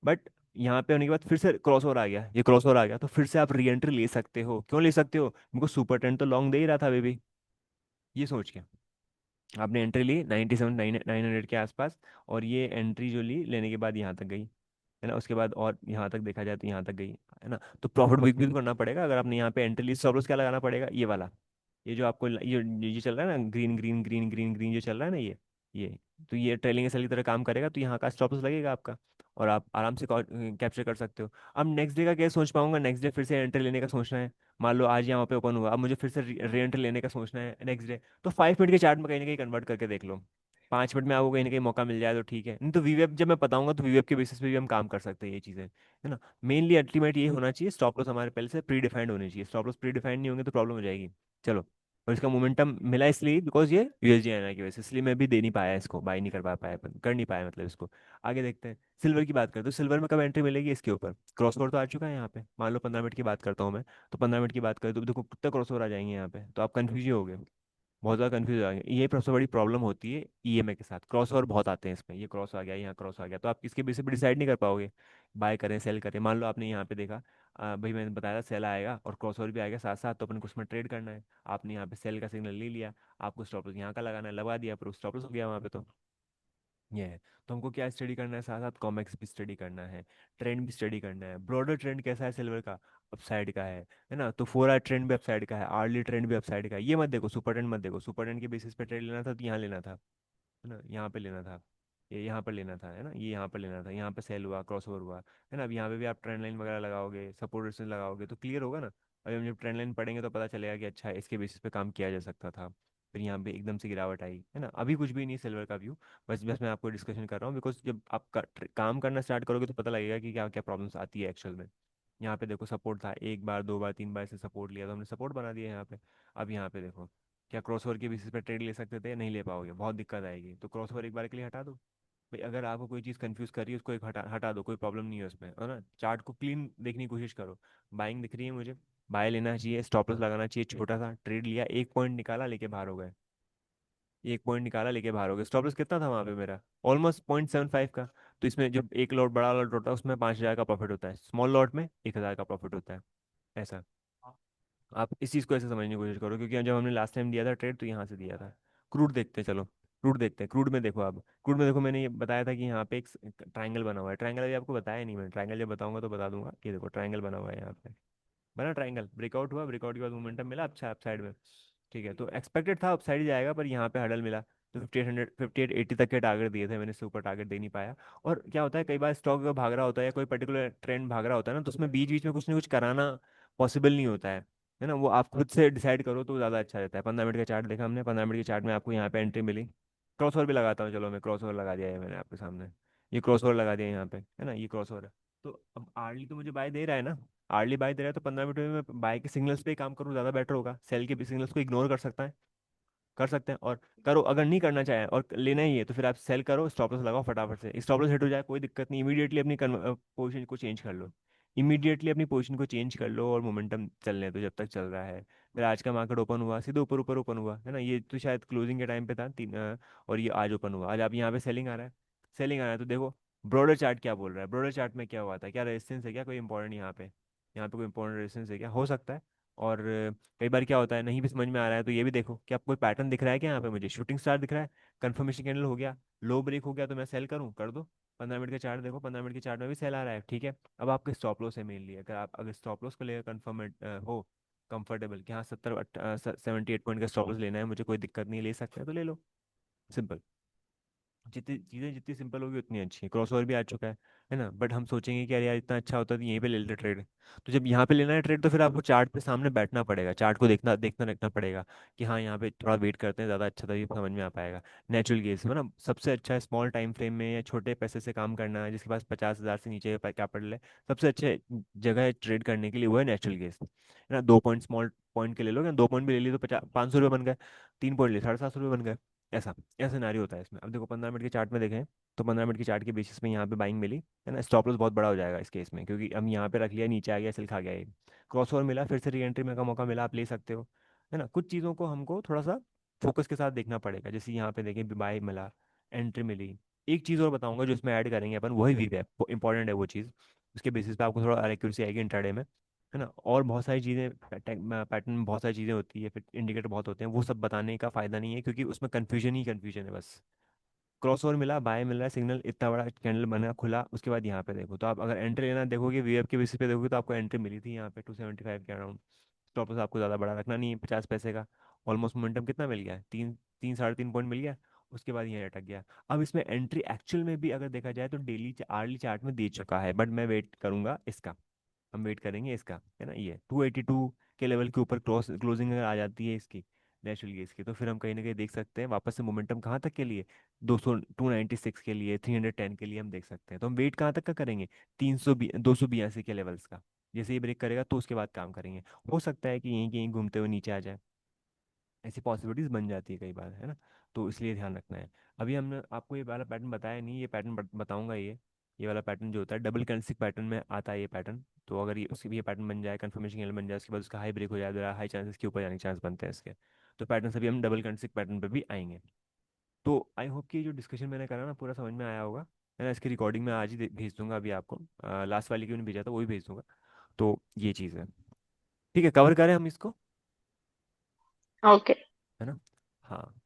बट यहाँ पे होने के बाद फिर से क्रॉस ओवर आ गया, ये क्रॉस ओवर आ गया, तो फिर से आप री एंट्री ले सकते हो। क्यों ले सकते हो? बिकॉज सुपर टेन तो लॉन्ग दे ही रहा था अभी भी। ये सोच के आपने एंट्री ली 97 900 के आसपास, और ये एंट्री जो ली लेने के बाद यहाँ तक गई, है ना। उसके बाद और यहाँ तक देखा जाए तो यहाँ तक गई, है ना। तो प्रॉफिट बुक भी तो करना पड़ेगा। अगर आपने यहाँ पे एंट्री ली, स्टॉप लॉस क्या लगाना पड़ेगा? ये वाला, ये जो आपको ये चल रहा है ना, green green green green green जो चल रहा है ना, ये तो ये ट्रेलिंग एसएल की तरह काम करेगा, तो यहाँ का स्टॉप लॉस लगेगा आपका, और आप आराम से कैप्चर कर सकते हो। अब नेक्स्ट डे का क्या सोच पाऊंगा? नेक्स्ट डे फिर से एंट्री लेने का सोचना है। मान लो आज यहाँ पे ओपन हुआ, अब मुझे फिर से री एंट्री लेने का सोचना है नेक्स्ट डे, तो 5 मिनट के चार्ट में कहीं ना कहीं कन्वर्ट करके देख लो। 5 मिनट में आपको कहीं ना कहीं मौका मिल जाए तो ठीक है, नहीं तो वीवेब जब मैं बताऊंगा तो वीवेब के बेसिस पे भी हम काम कर सकते हैं ये चीज़ें, है ना। मेनली अल्टीमेट ये होना चाहिए, स्टॉप लॉस हमारे पहले से प्री डिफाइंड होनी चाहिए। स्टॉप लॉस प्री डिफाइंड नहीं होंगे तो प्रॉब्लम हो जाएगी। चलो, और इसका मोमेंटम मिला इसलिए बिकॉज ये यूएसडी आना की वजह से, इसलिए मैं भी दे नहीं पाया इसको, बाई नहीं कर पाया, कर नहीं पाया मतलब इसको। आगे देखते हैं। सिल्वर की बात करते हैं, तो सिल्वर में कब एंट्री मिलेगी इसके ऊपर? क्रॉस ओवर तो आ चुका है यहाँ पे, मान लो 15 मिनट की बात करता हूँ मैं, तो 15 मिनट की बात करें तो देखो कितने क्रॉस ओवर आ जाएंगे यहाँ पे, तो आप कन्फ्यूज ही हो गए, बहुत ज़्यादा कंफ्यूज आ गए। ये सबसे बड़ी प्रॉब्लम होती है ईएमए के साथ, क्रॉस ओवर बहुत आते हैं इसमें, ये क्रॉस आ गया, यहाँ क्रॉस आ गया, तो आप इसके बेसिस पे डिसाइड नहीं कर पाओगे बाय करें सेल करें। मान लो आपने यहाँ पे देखा, भाई मैंने बताया सेल आएगा और क्रॉस ओवर भी आएगा साथ साथ, तो अपन को उसमें ट्रेड करना है। आपने यहाँ पे सेल का सिग्नल ले लिया, आपको स्टॉप लॉस यहाँ का लगाना है, लगा दिया, पर स्टॉप लॉस हो गया वहाँ पे, तो ये है। तो हमको क्या स्टडी करना है? साथ साथ कॉमेक्स भी स्टडी करना है, ट्रेंड भी स्टडी करना है। ब्रॉडर ट्रेंड कैसा है सिल्वर का? अपसाइड का है ना। तो 4 आवर ट्रेंड भी अपसाइड का है, आर्ली ट्रेंड भी अपसाइड का है। ये मत देखो, सुपर ट्रेंड मत देखो, सुपर ट्रेंड के बेसिस पे ट्रेड लेना था तो यहाँ लेना था, है ना, यहाँ पे लेना था, ये यहाँ पर लेना था, है ना, ये यहाँ पर लेना था, यहाँ पे सेल हुआ, क्रॉस ओवर हुआ, है ना। अब यहाँ पे भी आप ट्रेंड लाइन वगैरह लगाओगे, सपोर्ट रेजिस्टेंस लगाओगे तो क्लियर होगा ना। अभी हम जब ट्रेंड लाइन पढ़ेंगे तो पता चलेगा कि अच्छा इसके बेसिस पे काम किया जा सकता था। फिर यहाँ पे एकदम से गिरावट आई, है ना। अभी कुछ भी नहीं सिल्वर का व्यू, बस बस मैं आपको डिस्कशन कर रहा हूँ, बिकॉज जब आप काम करना स्टार्ट करोगे तो पता लगेगा कि क्या क्या प्रॉब्लम्स आती है एक्चुअल में। यहाँ पे देखो सपोर्ट था, एक बार दो बार तीन बार से सपोर्ट लिया तो हमने सपोर्ट बना दिया यहाँ पे। अब यहाँ पे देखो, क्या क्रॉस ओवर के बेसिस पे ट्रेड ले सकते थे? नहीं ले पाओगे, बहुत दिक्कत आएगी। तो क्रॉस ओवर एक बार के लिए हटा दो भाई, अगर आपको कोई चीज़ कंफ्यूज कर रही है उसको एक हटा हटा दो, कोई प्रॉब्लम नहीं है उसमें, है ना। चार्ट को क्लीन देखने की कोशिश करो। बाइंग दिख रही है मुझे, बाय लेना चाहिए, स्टॉप लॉस लगाना चाहिए, छोटा सा ट्रेड लिया, 1 पॉइंट निकाला लेके बाहर हो गए, 1 पॉइंट निकाला लेके बाहर हो गए। स्टॉप लॉस कितना था वहाँ पे मेरा? ऑलमोस्ट 0.75 का। तो इसमें जब एक लॉट बड़ा लॉट होता है उसमें 5,000 का प्रॉफिट होता है, स्मॉल लॉट में 1,000 का प्रॉफिट होता है, ऐसा। आप इस चीज़ को ऐसे समझने की कोशिश करो, क्योंकि जब हमने लास्ट टाइम दिया था ट्रेड तो यहाँ से दिया था। क्रूड देखते हैं, चलो क्रूड देखते हैं। क्रूड में देखो, अब क्रूड में देखो, मैंने ये बताया था कि यहाँ पे एक ट्रायंगल बना हुआ है। ट्रायंगल अभी आपको बताया नहीं मैंने, ट्रायंगल जब बताऊंगा तो बता दूंगा। ये देखो ट्रायंगल बना हुआ है यहाँ पे, बना ट्रायंगल, ब्रेकआउट हुआ, ब्रेकआउट के बाद मोमेंटम मिला अच्छा अपसाइड में। ठीक है, तो एक्सपेक्टेड था अपसाइड ही जाएगा, पर यहाँ पे हडल मिला, तो 5800 5880 तक के टारगेट दिए थे मैंने, इससे ऊपर टारगेट दे नहीं पाया। और क्या होता है, कई बार स्टॉक भाग रहा होता है या कोई पर्टिकुलर ट्रेंड भाग रहा होता है ना, तो उसमें बीच बीच में कुछ ना कुछ कराना पॉसिबल नहीं होता है ना। वो आप खुद से डिसाइड करो तो ज़्यादा अच्छा रहता है। 15 मिनट का चार्ट देखा हमने, 15 मिनट के चार्ट में आपको यहाँ पे एंट्री मिली। क्रॉस ओवर भी लगाता हूँ, चलो मैं क्रॉस ओवर लगा दिया है मैंने आपके सामने, ये क्रॉस ओवर लगा दिया यहाँ पे, है ना, ये क्रॉस ओवर है। तो अब आर्ली तो मुझे बाय दे रहा है ना, आर्ली बाय दे रहा है, तो 15 मिनट में मैं बाय के सिग्नल्स पे ही काम करूँ, ज़्यादा बेटर होगा। सेल के भी सिग्नल्स को इग्नोर कर सकता है, कर सकते हैं, और करो। अगर नहीं करना चाहे और लेना ही है तो फिर आप सेल करो, स्टॉप लॉस लगाओ फटाफट से, स्टॉप लॉस हिट हो जाए कोई दिक्कत नहीं, इमीडिएटली अपनी पोजीशन को चेंज कर लो, इमीडिएटली अपनी पोजीशन को चेंज कर लो, और मोमेंटम चलने दो जब तक चल रहा है। फिर आज का मार्केट ओपन हुआ सीधे ऊपर ऊपर ओपन हुआ, है ना, ये तो शायद क्लोजिंग के टाइम पे था और ये आज ओपन हुआ। आज आप यहाँ पे सेलिंग आ रहा है, सेलिंग आ रहा है, तो देखो ब्रॉडर चार्ट क्या बोल रहा है। ब्रॉडर चार्ट में क्या हुआ था, क्या रेजिस्टेंस है क्या कोई इंपॉर्टेंट यहाँ पे? यहाँ पे कोई इंपॉर्टेंट रेजिस्टेंस है क्या, हो सकता है। और कई बार क्या होता है, नहीं भी समझ में आ रहा है तो ये भी देखो कि आपको कोई पैटर्न दिख रहा है क्या, यहाँ पे मुझे शूटिंग स्टार दिख रहा है, कंफर्मेशन कैंडल हो गया, लो ब्रेक हो गया तो मैं सेल करूँ, कर दो। 15 मिनट के चार्ट देखो, 15 मिनट के चार्ट में भी सेल आ रहा है, ठीक है। अब आपके स्टॉप लॉस है मेनली, अगर आप अगर स्टॉप लॉस को लेकर कंफर्म हो, कंफर्टेबल कि हाँ 78 पॉइंट का स्टॉप लॉस लेना है मुझे, कोई दिक्कत नहीं है, ले सकते हैं तो ले लो, सिंपल। जितनी चीज़ें जितनी सिंपल होगी उतनी अच्छी है। क्रॉसओवर भी आ चुका है ना, बट हम सोचेंगे कि अरे यार इतना अच्छा होता तो यहीं पे ले लेते ट्रेड। तो जब यहाँ पे लेना है ट्रेड तो फिर आपको चार्ट पे सामने बैठना पड़ेगा, चार्ट को देखना देखना रखना पड़ेगा कि हाँ यहाँ पे थोड़ा वेट करते हैं, ज़्यादा अच्छा तभी समझ में आ पाएगा। नेचुरल गेज है ना, सबसे अच्छा है स्मॉल टाइम फ्रेम में या छोटे पैसे से काम करना है, जिसके पास 50,000 से नीचे का कैपिटल है, सबसे अच्छे जगह है ट्रेड करने के लिए वो है नेचुरल गेज, है ना। 2 पॉइंट स्मॉल पॉइंट के ले लो, 2 पॉइंट भी ले लिए तो 500 रुपये बन गए, 3 पॉइंट ले 750 रुपये बन गए। ऐसा ऐसा सिनारी होता है इसमें। अब देखो 15 मिनट के चार्ट में देखें, तो 15 मिनट के चार्ट के बेसिस पे यहाँ पे बाइंग मिली, है ना, स्टॉप लॉस बहुत बड़ा हो जाएगा इस केस में, क्योंकि हम यहाँ पे रख लिया, नीचे आ गया, सेल खा गया ये। क्रॉस ओवर मिला, फिर से री एंट्री में का मौका मिला, आप ले सकते हो, है ना। कुछ चीज़ों को हमको थोड़ा सा फोकस के साथ देखना पड़ेगा, जैसे यहाँ पे देखें बाय मिला, एंट्री मिली। एक चीज़ और बताऊंगा जो इसमें ऐड करेंगे अपन, वही वी है, इंपॉर्टेंट है वो चीज़। उसके बेसिस पे आपको थोड़ा एक्यूरेसी आएगी इंट्राडे में, है ना। और बहुत सारी चीज़ें, पैटर्न में बहुत सारी चीज़ें होती है, फिर इंडिकेटर बहुत होते हैं, वो सब बताने का फायदा नहीं है, क्योंकि उसमें कन्फ्यूजन ही कन्फ्यूजन है बस। क्रॉस ओवर मिला, बाय मिल रहा है, सिग्नल इतना बड़ा कैंडल बना खुला, उसके बाद यहाँ पे देखो, तो आप अगर एंट्री लेना देखोगे वीएफ के बेसिस पे देखोगे, तो आपको एंट्री मिली थी यहाँ पे 275 के अराउंड। स्टॉप लॉस आपको ज़्यादा बड़ा रखना नहीं है, 50 पैसे का। ऑलमोस्ट मोमेंटम कितना मिल गया है, 3 3 साढ़े 3 पॉइंट मिल गया। उसके बाद यहाँ अटक गया। अब इसमें एंट्री एक्चुअल में भी अगर देखा जाए तो डेली आर्ली चार्ट में दे चुका है, बट मैं वेट करूंगा इसका, हम वेट करेंगे इसका, है ना। ये 282 के लेवल के ऊपर क्लोजिंग अगर आ जाती है इसकी, नेचुरल गेज की, तो फिर हम कहीं ना कहीं देख सकते हैं वापस से मोमेंटम कहाँ तक के लिए, 296 के लिए, 310 के लिए हम देख सकते हैं। तो हम वेट कहाँ तक का करेंगे, 282 के लेवल्स का। जैसे ही ब्रेक करेगा तो उसके बाद काम करेंगे। हो सकता है कि यहीं कहीं घूमते हुए नीचे आ जाए, ऐसी पॉसिबिलिटीज बन जाती है कई बार, है ना। तो इसलिए ध्यान रखना है। अभी हमने आपको ये वाला पैटर्न बताया नहीं, ये पैटर्न बताऊंगा। ये वाला पैटर्न जो होता है डबल कैंडलस्टिक पैटर्न में आता है ये पैटर्न। तो अगर ये उसकी भी ये पैटर्न बन जाए, कंफर्मेशन कैंडल बन जाए, उसके बाद उसका हाई ब्रेक हो जाए, हाई चांसेस के ऊपर जाने के चांस बनते हैं इसके। तो पैटर्न सभी हम डबल कैंडलस्टिक पैटर्न पे भी आएंगे। तो आई होप कि जो डिस्कशन मैंने करा ना पूरा समझ में आया होगा, है ना। इसकी रिकॉर्डिंग मैं आज ही भेज दूंगा अभी आपको, लास्ट वाली की मैंने भेजा था वो भी भेज दूंगा। तो ये चीज़ है, ठीक है, कवर करें हम इसको, ओके। है ना। हाँ,